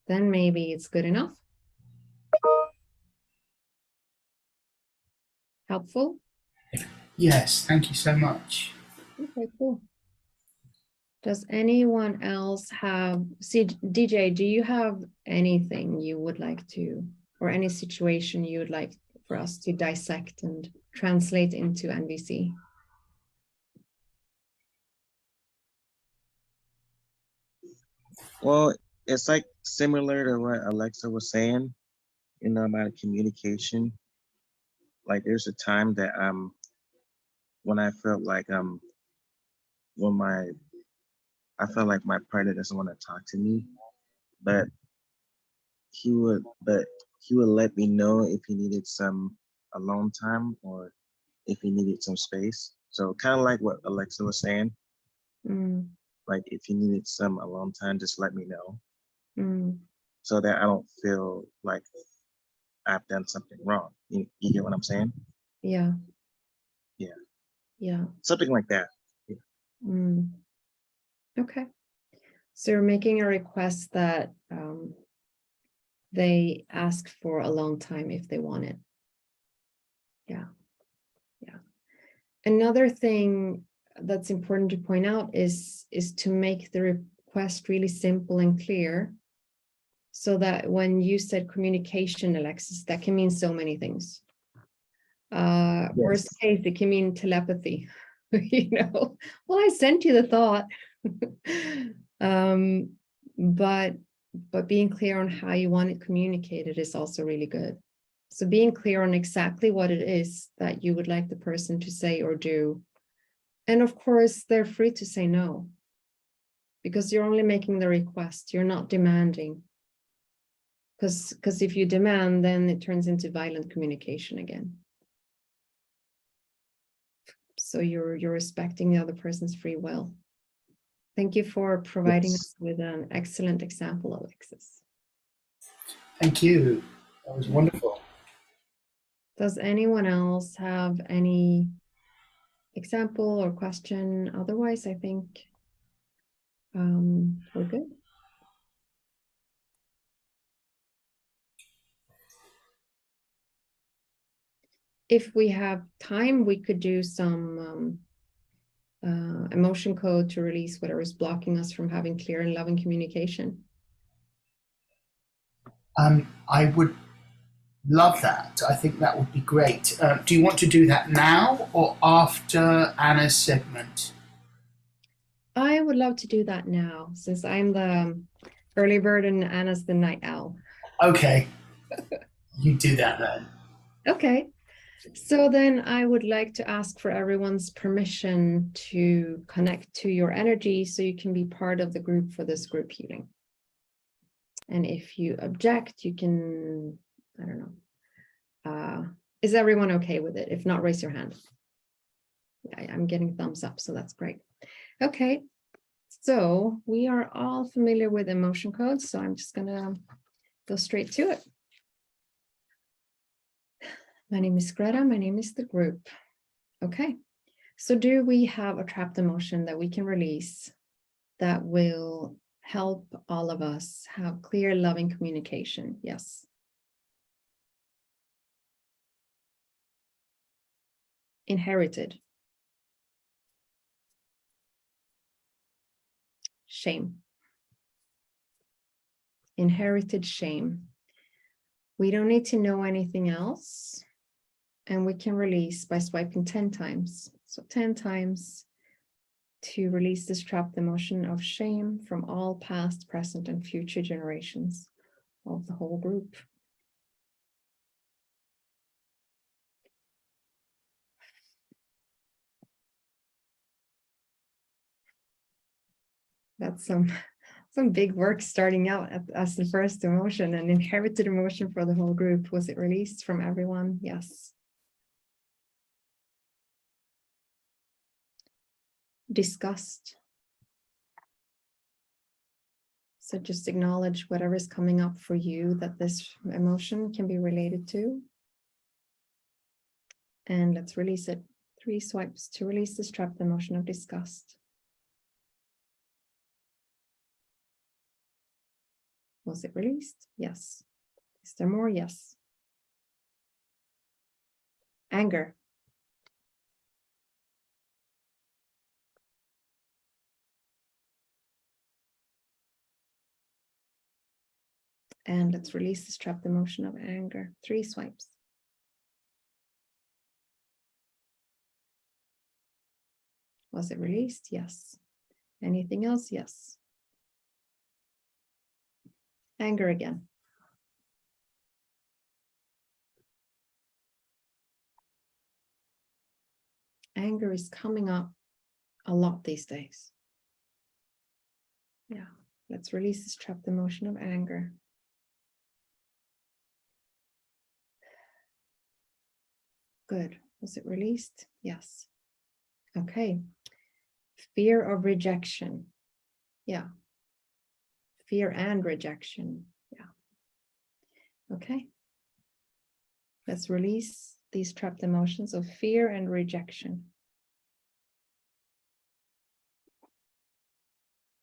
Then maybe it's good enough. Helpful? Yes, thank you so much. Okay, cool. Does anyone else have, DJ, do you have anything you would like to, or any situation you would like for us to dissect and translate into NVC? Well, it's like similar to what Alexa was saying, about communication. Like there's a time that when I felt like when I felt like my partner doesn't want to talk to me, but he would let me know if he needed some alone time or if he needed some space. So kind of like what Alexa was saying. Like if you needed some alone time, just let me know. So that I don't feel like I've done something wrong. You get what I'm saying? Yeah. Yeah. Yeah. Something like that. Yeah. Okay. So you're making a request that they ask for a long time if they want it. Yeah. Yeah. Another thing that's important to point out is to make the request really simple and clear, so that when you said communication, Alexis, that can mean so many things. Yes. Worst case, it can mean telepathy. you know, well, I sent you the thought. But being clear on how you want it communicated is also really good. So being clear on exactly what it is that you would like the person to say or do. And of course, they're free to say no, because you're only making the request, you're not demanding. Because if you demand, then it turns into violent communication again. So you're respecting the other person's free will. Thank you for providing Yes. us with an excellent example, Alexis. Thank you. That was wonderful. Does anyone else have any example or question? Otherwise, I think we're good. If we have time, we could do some emotion code to release whatever is blocking us from having clear and loving communication. I would love that. I think that would be great. Do you want to do that now or after Anna's segment? I would love to do that now, since I'm the early bird and Anna's the night owl. Okay, you do that then. Okay, so then I would like to ask for everyone's permission to connect to your energy so you can be part of the group for this group healing. And if you object, you can, I don't know. Is everyone okay with it? If not, raise your hand. Yeah, I'm getting thumbs up, so that's great. Okay, so we are all familiar with emotion codes, so I'm just gonna go straight to it. My name is Greta, my name is the group. Okay, so do we have a trapped emotion that we can release that will help all of us have clear, loving communication? Yes. Inherited. Shame. Inherited shame. We don't need to know anything else, and we can release by swiping 10 times. So 10 times to release this trapped emotion of shame from all past, present, and future generations of the whole group. That's some big work starting out as the first emotion, an inherited emotion for the whole group. Was it released from everyone? Yes. Disgust. So just acknowledge whatever is coming up for you that this emotion can be related to. And let's release it. 3 swipes to release this trapped emotion of disgust. Was it released? Yes. Is there more? Yes. Anger. And let's release this trapped emotion of anger. 3 swipes. Was it released? Yes. Anything else? Yes. Anger again. Anger is coming up a lot these days. Yeah, let's release this trapped emotion of anger. Good. Was it released? Yes. Okay. Fear of rejection. Yeah. Fear and rejection. Yeah. Okay. Let's release these trapped emotions of fear and rejection.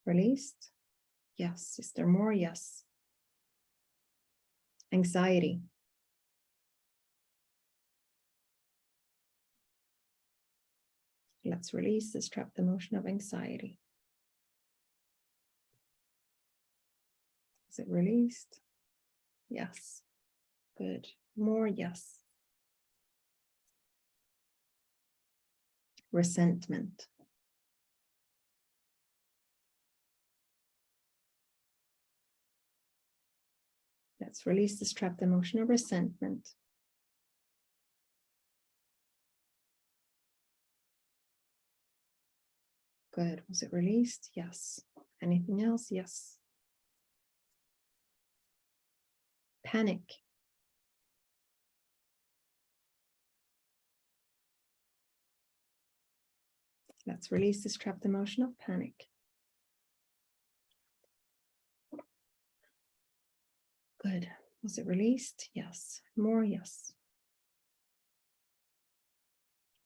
Released? Yes. Is there more? Yes. Anxiety. Let's release this trapped emotion of anxiety. Is it released? Yes. Good. More? Yes. resentment. Let's release this trapped emotion of resentment. Good. Was it released? Yes. Anything else? Yes. Panic. Let's release this trapped emotion of panic. Good. Was it released? Yes. More? Yes.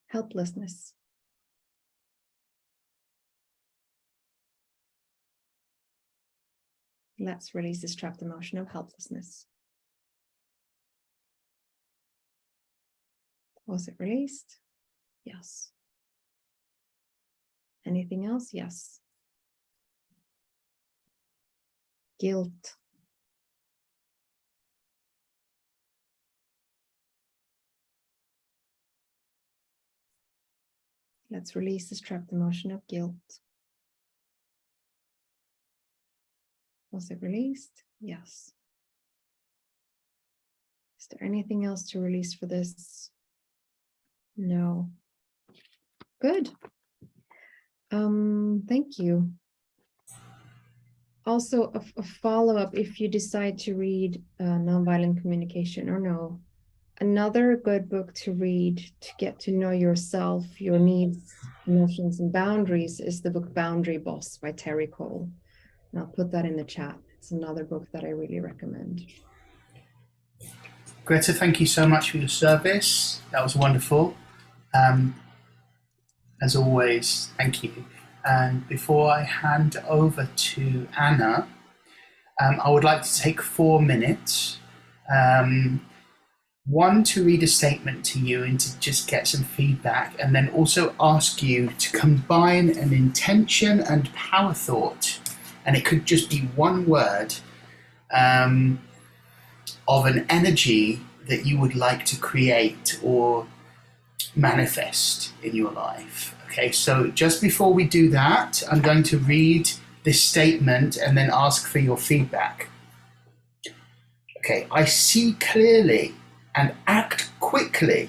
Helplessness. Let's release this trapped emotion of helplessness. Was it released? Yes. Anything else? Yes. Guilt. Let's release this trapped emotion of guilt. Was it released? Yes. Is there anything else to release for this? No. Good. Thank you. Also, a follow-up if you decide to read Nonviolent Communication or no. Another good book to read to get to know yourself, your needs, emotions, and boundaries is the book Boundary Boss by Terry Cole. And I'll put that in the chat. It's another book that I really recommend. Greta, thank you so much for your service. That was wonderful. As always, thank you. And before I hand over to Anna, I would like to take 4 minutes. One, to read a statement to you and to just get some feedback, and then also ask you to combine an intention and power thought. And it could just be one word of an energy that you would like to create or manifest in your life. Okay, so just before we do that, I'm going to read this statement and then ask for your feedback. Okay, I see clearly and act quickly,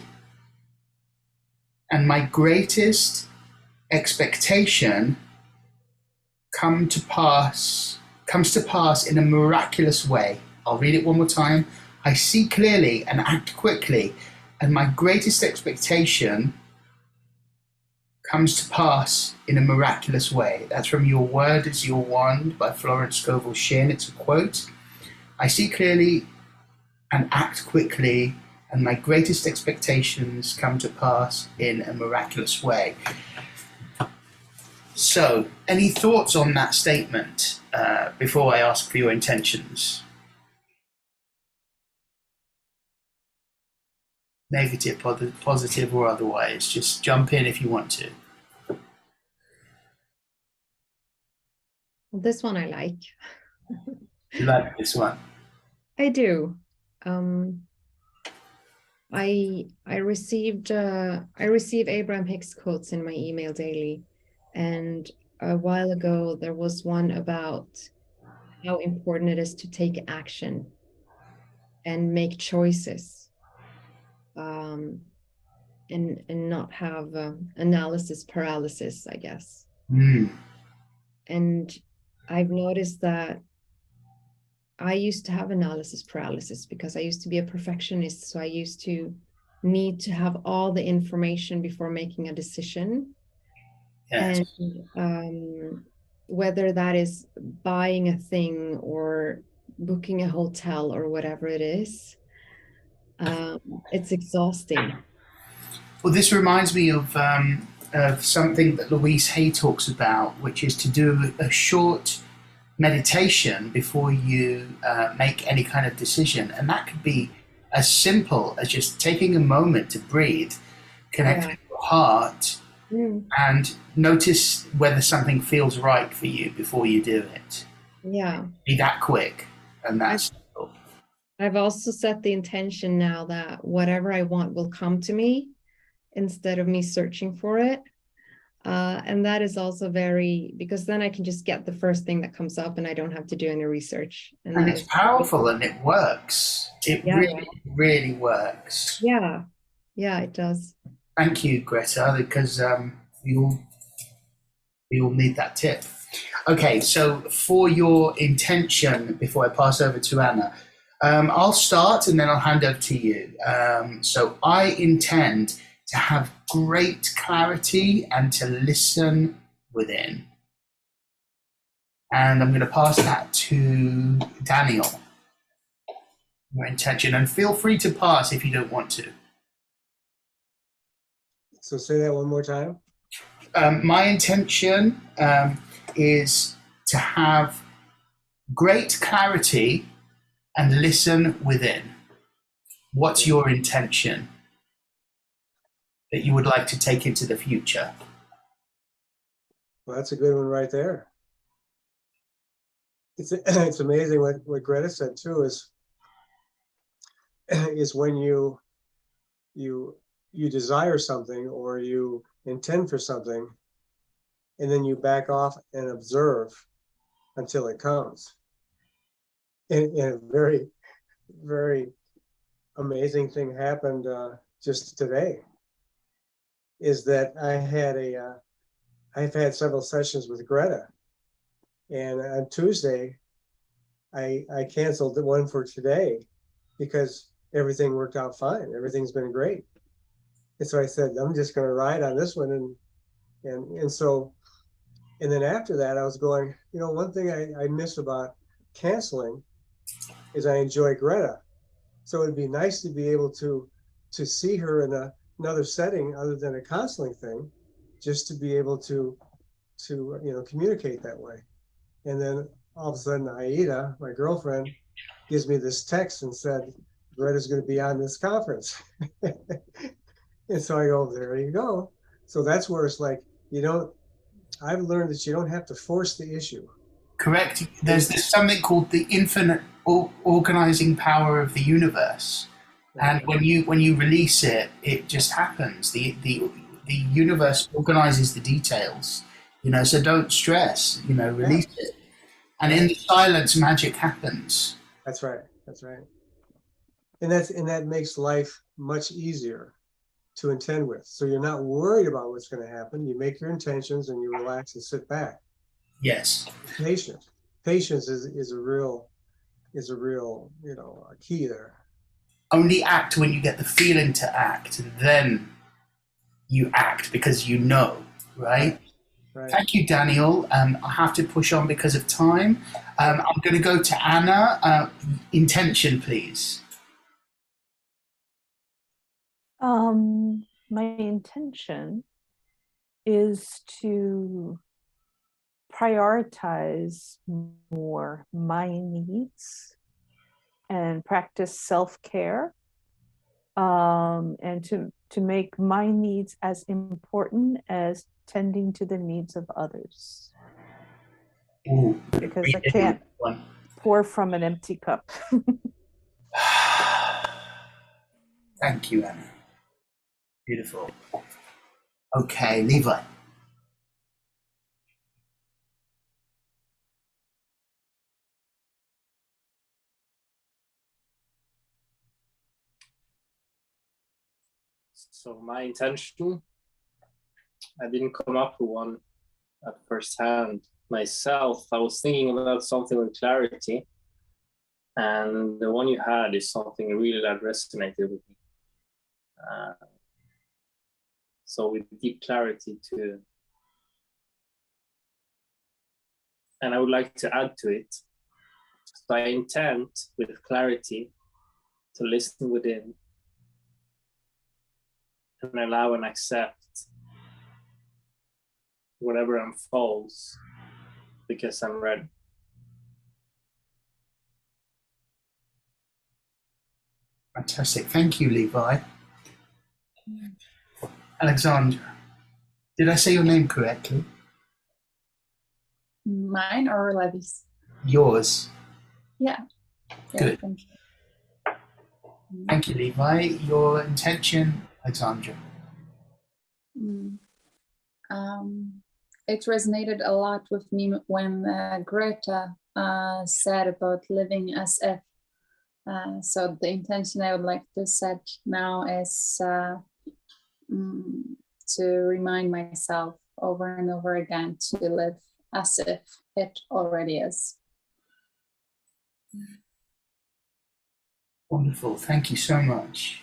and my greatest expectation comes to pass in a miraculous way. I'll read it one more time. I see clearly and act quickly, and my greatest expectation comes to pass in a miraculous way. That's from Your Word is Your Wand by Florence Scovel Shinn. It's a quote. I see clearly and act quickly, and my greatest expectations come to pass in a miraculous way. So, any thoughts on that statement before I ask for your intentions? Negative, positive, or otherwise. Just jump in if you want to. Well, this one I like. You like this one? I do. I receive Abraham Hicks quotes in my email daily, and a while ago there was one about how important it is to take action and make choices, and not have analysis paralysis, I guess. And I've noticed that I used to have analysis paralysis because I used to be a perfectionist. So I used to need to have all the information before making a decision. Yes. And whether that is buying a thing or booking a hotel or whatever it is, it's exhausting. Well, this reminds me of something that Louise Hay talks about, which is to do a short meditation before you make any kind of decision. And that could be as simple as just taking a moment to breathe, connect with your heart, and notice whether something feels right for you before you do it. Yeah. Be that quick and that simple. I've also set the intention now that whatever I want will come to me instead of me searching for it. And that is also very, because then I can just get the first thing that comes up and I don't have to do any research. And that it's is- powerful and it works. It Yeah. really works. Yeah, yeah, it does. Thank you, Greta, because we all need that tip. Okay, so for your intention, before I pass over to Anna, I'll start and then I'll hand over to you. So I intend to have great clarity and to listen within. And I'm going to pass that to Daniel. Your intention, and feel free to pass if you don't want to. So say that one more time. My intention is to have great clarity and listen within. What's your intention that you would like to take into the future? Well, that's a good one right there. It's amazing what Greta said too, is when you desire something or you intend for something, and then you back off and observe until it comes. And a very, very amazing thing happened just today, is that I've had several sessions with Greta, and on Tuesday, I canceled the one for today because everything worked out fine. Everything's been great. And so I said, I'm just going to ride on this one. And then after that, I was going, one thing I miss about canceling is I enjoy Greta. So it'd be nice to be able to see her in another setting other than a counseling thing, just to be able to communicate that way. And then all of a sudden, Aida, my girlfriend, gives me this text and said, Greta's going to be on this conference. And so I go, there you go. So that's where it's like, I've learned that you don't have to force the issue. Correct. There's something called the infinite organizing power of the universe. And when you release it, it just happens. The universe organizes the details, so don't stress, release it. And in the silence, magic happens. That's right. And that makes life much easier to intend with. So you're not worried about what's going to happen. You make your intentions and you relax and sit back. Yes. Patience is a real a key there. Only act when you get the feeling to act, and then you act because right? Right. Thank you, Daniel. I have to push on because of time. I'm going to go to Anna. Intention, please. My intention is to prioritize more my needs and practice self-care, and to make my needs as important as tending to the needs of others. Ooh, because I can't pour from an empty cup. Thank you, Anna. Beautiful. Okay, Levi. So my intention, I didn't come up with one at first hand myself. I was thinking about something with clarity, and the one you had is something really that resonated with me. So with deep clarity too. And I would like to add to it. So I intend with clarity to listen within and allow and accept whatever unfolds because I'm ready. Fantastic. Thank you, Levi. Alexandra, did I say your name correctly? Mine or Levi's? Yours. Yeah. Good. Thank you. Thank you, Levi. Your intention, Alexandra? it resonated a lot with me when Greta said about living as if. So the intention I would like to set now is to remind myself over and over again to live as if it already is. Wonderful. Thank you so much.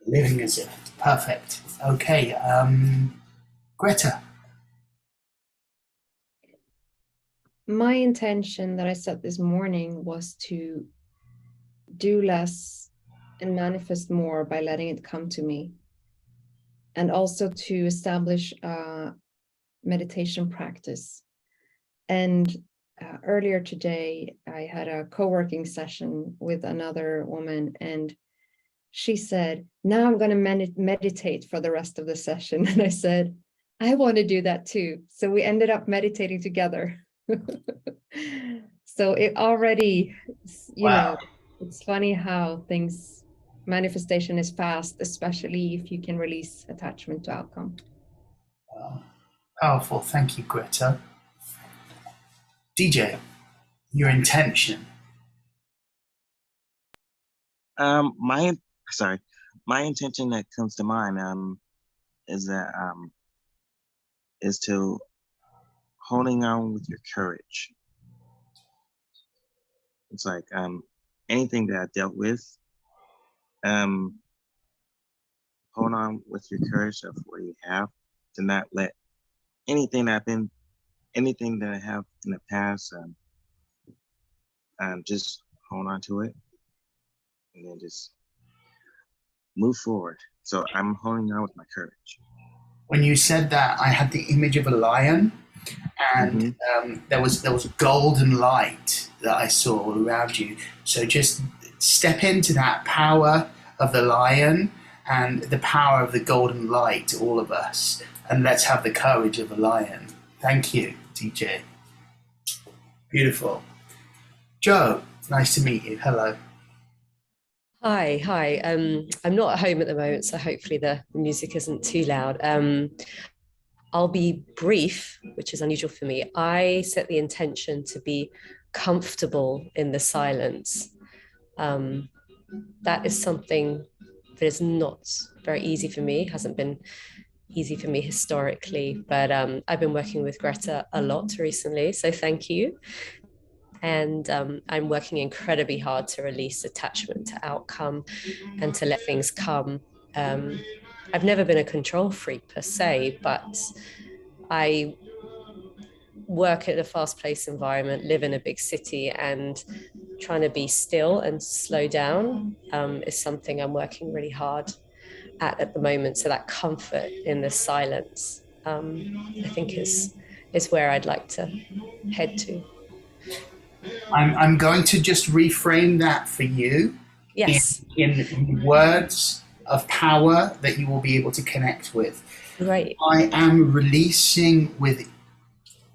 Living as if. Perfect. Okay. Greta. My intention that I set this morning was to do less and manifest more by letting it come to me. And also to establish a meditation practice. And earlier today, I had a co-working session with another woman, and she said, now I'm going to meditate for the rest of the session. And I said, I want to do that too. So we ended up meditating together. So it already, you know, it's funny how manifestation is fast, especially if you can release attachment to outcome. Powerful. Thank you, Greta. DJ, your intention. My intention that comes to mind is that is to holding on with your courage. It's like anything that I dealt with, hold on with your courage of what you have, to not let anything that I have in the past, just hold on to it and then just move forward. So I'm holding on with my courage. When you said that, I had the image of a lion, and there was a golden light that I saw all around you. So just step into that power of the lion and the power of the golden light, all of us, and let's have the courage of a lion. Thank you, DJ. Beautiful. Joe, nice to meet you. Hello. Hi. I'm not at home at the moment, so hopefully the music isn't too loud. I'll be brief, which is unusual for me. I set the intention to be comfortable in the silence. That is something that is not very easy for me, hasn't been easy for me historically, but I've been working with Greta a lot recently, so thank you. And I'm working incredibly hard to release attachment to outcome and to let things come. I've never been a control freak per se, but I work at a fast-paced environment, live in a big city, and trying to be still and slow down is something I'm working really hard at the moment. So that comfort in the silence, I think is where I'd like to head to. I'm going to just reframe that for you. Yes. In words of power that you will be able to connect with. Right. I am releasing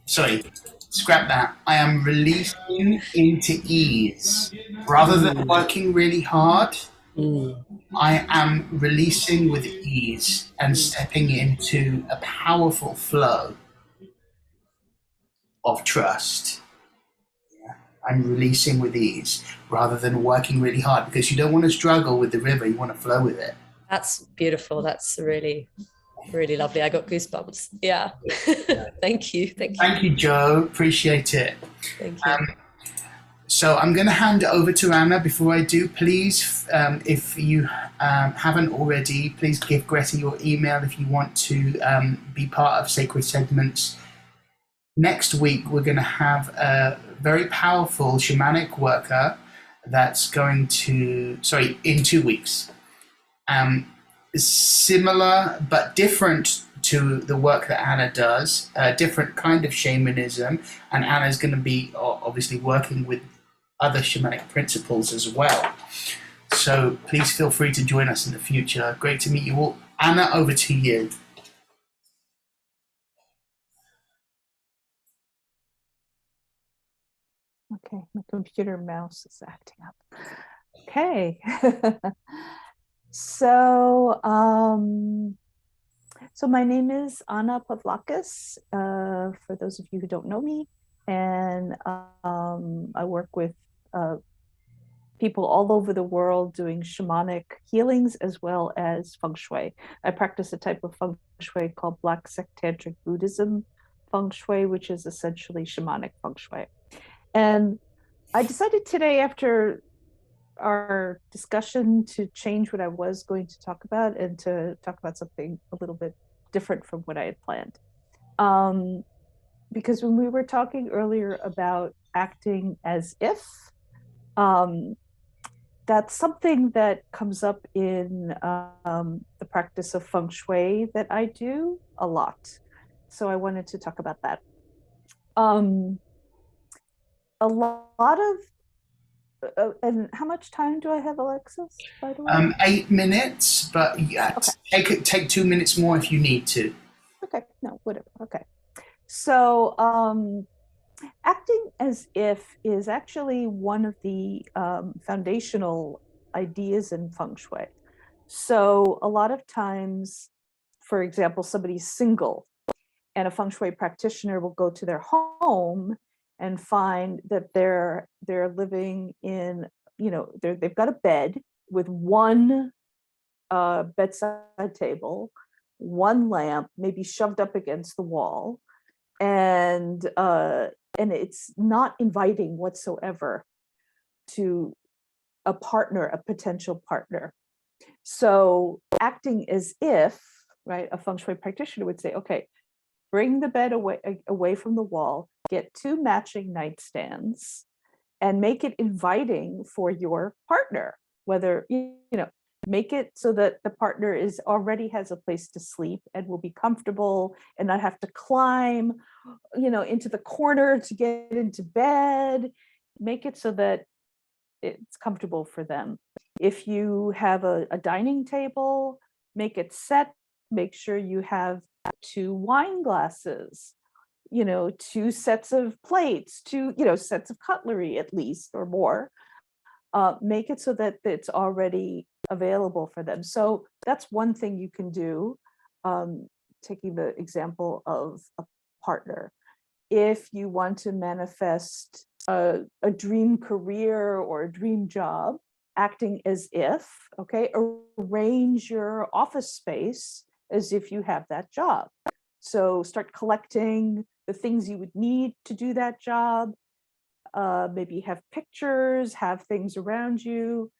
scrap that. I am releasing into ease. Rather than working really hard, I am releasing with ease and stepping into a powerful flow of trust. I'm releasing with ease rather than working really hard, because you don't want to struggle with the river, you want to flow with it. That's beautiful. That's really, really lovely. I got goosebumps. Yeah. Thank you. Thank you, Joe. Appreciate it. Thank you. So I'm going to hand it over to Anna. Before I do, please, if you haven't already, please give Greta your email if you want to be part of Sacred Segments. Next week, we're going to have a very powerful shamanic worker that's going to, in 2 weeks. Similar but different to the work that Anna does, a different kind of shamanism, and Anna's going to be obviously working with other shamanic principles as well. So please feel free to join us in the future. Great to meet you all. Anna, over to you. Okay, my computer mouse is acting up. Okay. So So my name is Anna Pavlakis, for those of you who don't know me, and I work with people all over the world doing shamanic healings as well as feng shui. I practice a type of feng shui called Black Sectantric Buddhism feng shui, which is essentially shamanic feng shui. And I decided today, after our discussion, to change what I was going to talk about and to talk about something a little bit different from what I had planned. Because when we were talking earlier about acting as if, that's something that comes up in the practice of feng shui that I do a lot. So I wanted to talk about that. A lot of and how much time do I have, Alexis, by the way? 8 minutes, but yeah, Okay. take 2 minutes more if you need to. Okay, no, whatever. Okay. So acting as if is actually one of the foundational ideas in feng shui. So a lot of times, for example, somebody's single and a feng shui practitioner will go to their home and find that they're living in, you know, they've got a bed with one bedside table, one lamp, maybe shoved up against the wall, and it's not inviting whatsoever to a partner, a potential partner. So acting as if, right, a feng shui practitioner would say, okay, bring the bed away from the wall, get 2 matching nightstands, and make it inviting for your partner. Whether, you know, make it so that the partner already has a place to sleep and will be comfortable and not have to climb, you know, into the corner to get into bed. Make it so that it's comfortable for them. If you have a dining table, make it set. Make sure you have 2 wine glasses, you know, 2 sets of plates, 2, you know, sets of cutlery at least or more. Make it so that it's already available for them. So that's one thing you can do, taking the example of a partner. If you want to manifest a dream career or a dream job, acting as if, okay, arrange your office space as if you have that job. So start collecting the things you would need to do that job. Maybe have pictures, have things around you.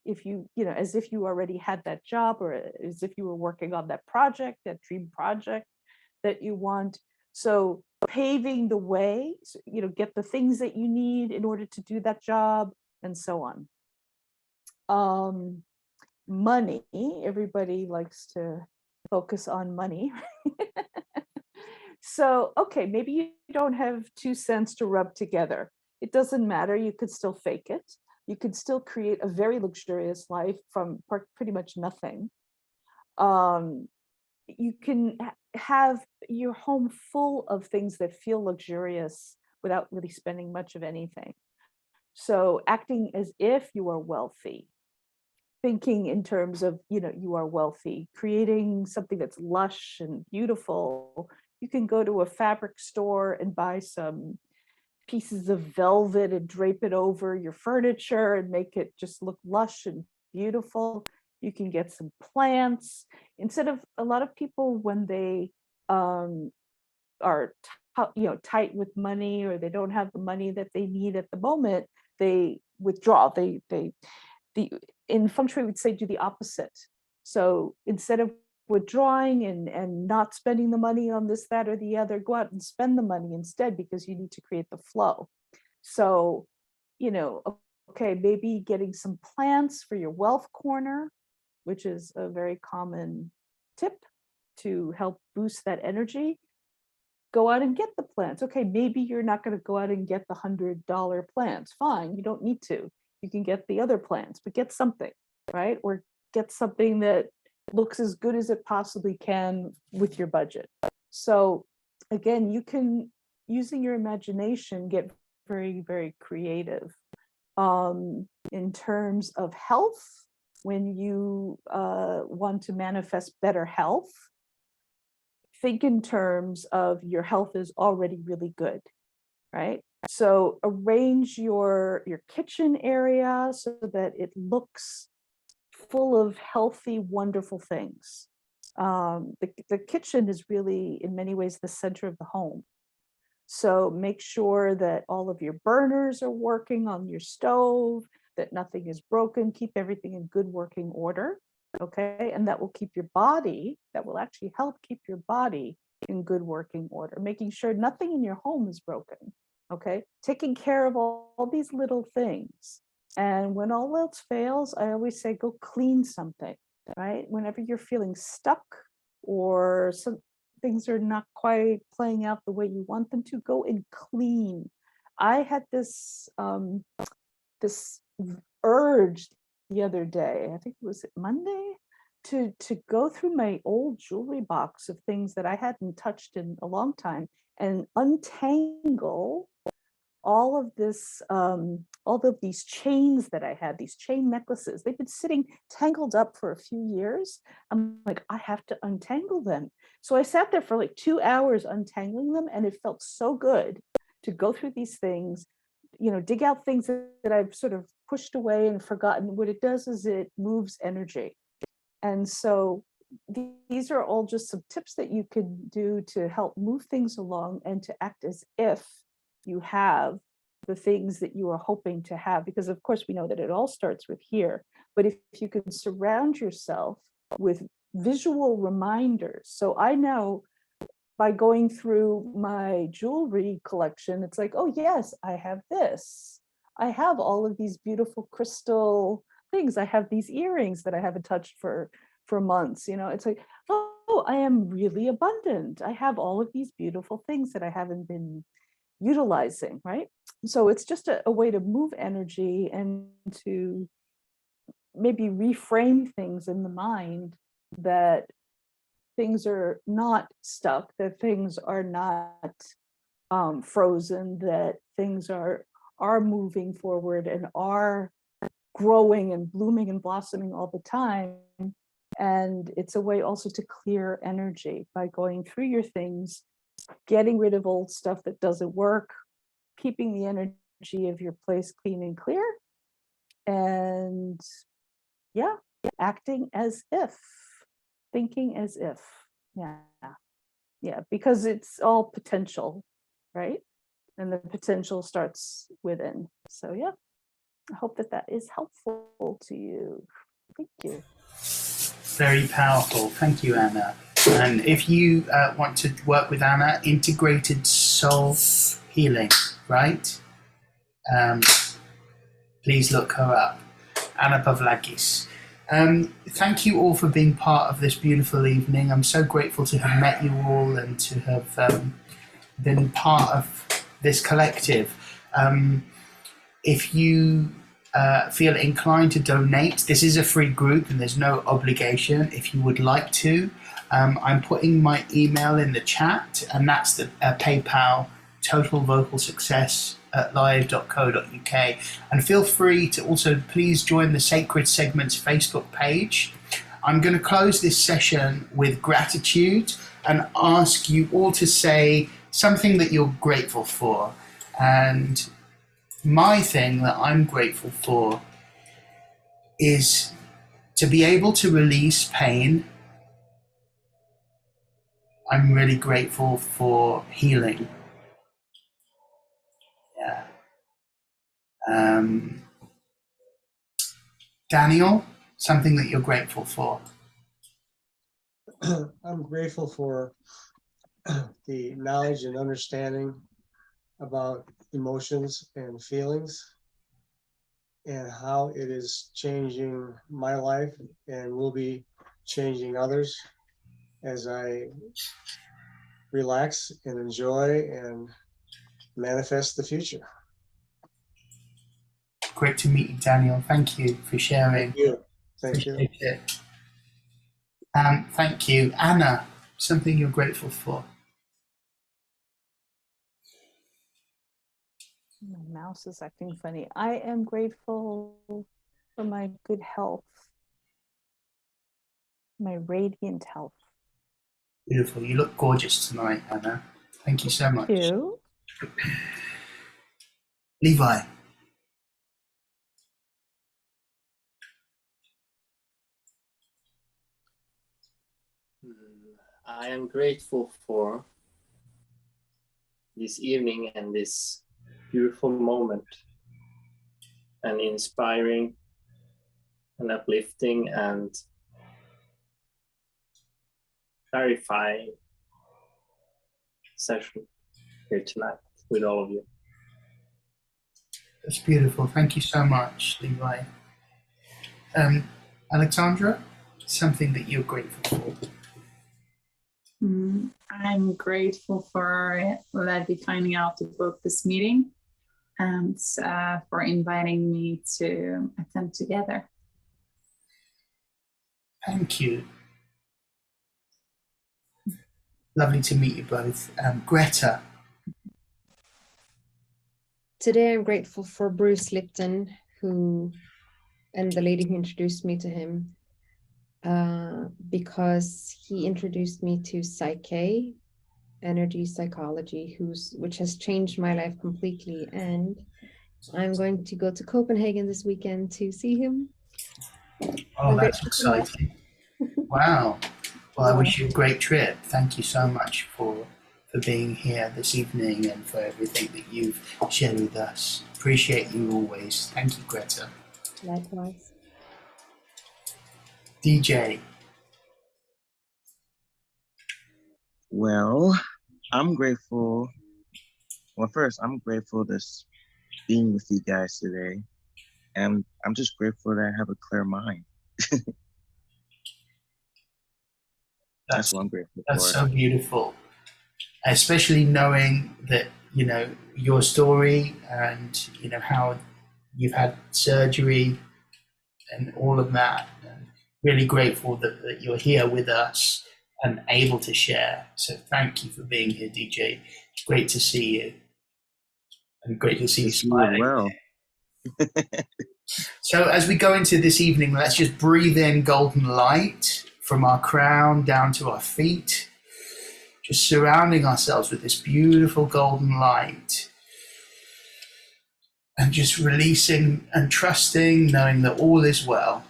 If you know, as if you already had that job, or as if you were working on that project, that dream project that you want. So paving the way, you know, get the things that you need in order to do that job, and so on. Money, everybody likes to focus on money. So, okay, maybe you don't have 2 cents to rub together. It doesn't matter, you could still fake it. You could still create a very luxurious life from pretty much nothing. You can have your home full of things that feel luxurious without really spending much of anything. So acting as if you are wealthy, thinking in terms of, you know, you are wealthy, creating something that's lush and beautiful. You can go to a fabric store and buy some pieces of velvet and drape it over your furniture and make it just look lush and beautiful. You can get some plants. Instead of, a lot of people, when they are tight with money, or they don't have the money that they need at the moment, they withdraw. In feng shui we'd say do the opposite. So instead of withdrawing and not spending the money on this, that, or the other, go out and spend the money instead, because you need to create the flow. So, you know, okay, maybe getting some plants for your wealth corner, which is a very common tip to help boost that energy. Go out and get the plants. Okay, maybe you're not going to go out and get the $100 plants. Fine, you don't need to. You can get the other plants, but get something, right? Or get something that looks as good as it possibly can with your budget. So again, you can, using your imagination, get very, very creative. In terms of health, when you want to manifest better health, think in terms of your health is already really good, right? So arrange your kitchen area so that it looks full of healthy, wonderful things. The kitchen is really, in many ways, the center of the home. So make sure that all of your burners are working on your stove, that nothing is broken, keep everything in good working order, okay? And that will keep your body, that will actually help keep your body in good working order, making sure nothing in your home is broken, okay? Taking care of all these little things. And when all else fails, I always say, go clean something, right? Whenever you're feeling stuck or some things are not quite playing out the way you want them to, go and clean. I had this this urge the other day, I think it was Monday, to go through my old jewelry box of things that I hadn't touched in a long time and untangle all of this, all of these chains that I had, these chain necklaces. They've been sitting tangled up for a few years. I'm like, I have to untangle them. So I sat there for like 2 hours untangling them, and it felt so good to go through these things, you know, dig out things that I've sort of pushed away and forgotten. What it does is it moves energy. And so these are all just some tips that you can do to help move things along and to act as if you have the things that you are hoping to have, because of course we know that it all starts with here. But if you can surround yourself with visual reminders. So I know by going through my jewelry collection, it's like, oh yes, I have this. I have all of these beautiful crystal things. I have these earrings that I haven't touched for months. You know, it's like, oh, I am really abundant. I have all of these beautiful things that I haven't been utilizing, right? So it's just a way to move energy and to maybe reframe things in the mind, that things are not stuck, that things are not frozen, that things are moving forward and are growing and blooming and blossoming all the time. And it's a way also to clear energy by going through your things, getting rid of old stuff that doesn't work, keeping the energy of your place clean and clear, and yeah, acting as if, thinking as if, yeah, because it's all potential, right? And the potential starts within. So yeah, I hope that is helpful to you. Thank you. Very powerful. Thank you, Anna. And if you want to work with Anna, Integrated Soul Healing, right? Please look her up, Anna Pavlakis. Thank you all for being part of this beautiful evening. I'm so grateful to have met you all and to have been part of this collective. If you feel inclined to donate, this is a free group and there's no obligation. If you would like to, I'm putting my email in the chat, and that's the PayPal, totalvocalsuccess@live.co.uk. And feel free to also please join the Sacred Segments Facebook page. I'm going to close this session with gratitude and ask you all to say something that you're grateful for. And my thing that I'm grateful for is to be able to release pain. I'm really grateful for healing. Yeah. Daniel, something that you're grateful for. I'm grateful for the knowledge and understanding about emotions and feelings and how it is changing my life and will be changing others as I relax and enjoy and manifest the future. Great to meet you, Daniel. Thank you for sharing. Thank you. Thank you. Appreciate it. Thank you. Anna, something you're grateful for. My mouse is acting funny. I am grateful for my good health, my radiant health. Beautiful. You look gorgeous tonight, Anna. Thank you so much. Thank you. Levi. I am grateful for this evening and this beautiful moment, and inspiring and uplifting and clarifying session here tonight with all of you. That's beautiful. Thank you so much, Levi. Alexandra, something that you're grateful for. I'm grateful for Levi finding out about this meeting and for inviting me to attend together. Thank you. Lovely to meet you both. Greta. Today, I'm grateful for Bruce Lipton, and the lady who introduced me to him, because he introduced me to Psyche, energy psychology, which has changed my life completely. And I'm going to go to Copenhagen this weekend to see him. Oh, that's exciting. Wow. Well, I wish you a great trip. Thank you so much for being here this evening and for everything that you've shared with us. Appreciate you always. Thank you, Greta. Likewise. DJ. Well, I'm grateful. Well, first, I'm grateful this being with you guys today. And I'm just grateful that I have a clear mind. That's what I'm grateful for. That's so beautiful. Especially knowing that, you know, your story and, you know, how you've had surgery and all of that. And really grateful that you're here with us and able to share. So thank you for being here, DJ. It's great to see you. And great to see you smiling. Well. So as we go into this evening, let's just breathe in golden light from our crown down to our feet. Just surrounding ourselves with this beautiful golden light. And just releasing and trusting, knowing that all is well.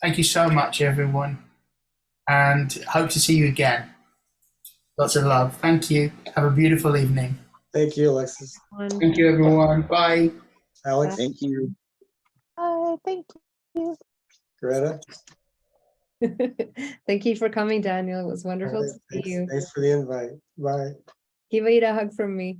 Thank you so much, everyone. And hope to see you again. Lots of love. Thank you. Have a beautiful evening. Thank you, Alexis. Thank you, everyone. Bye. Alex. Thank you. Thank you. Greta. Thank you for coming, Daniel. It was wonderful to see Thanks, you. thanks for the invite. Bye. Give Ida a hug from me.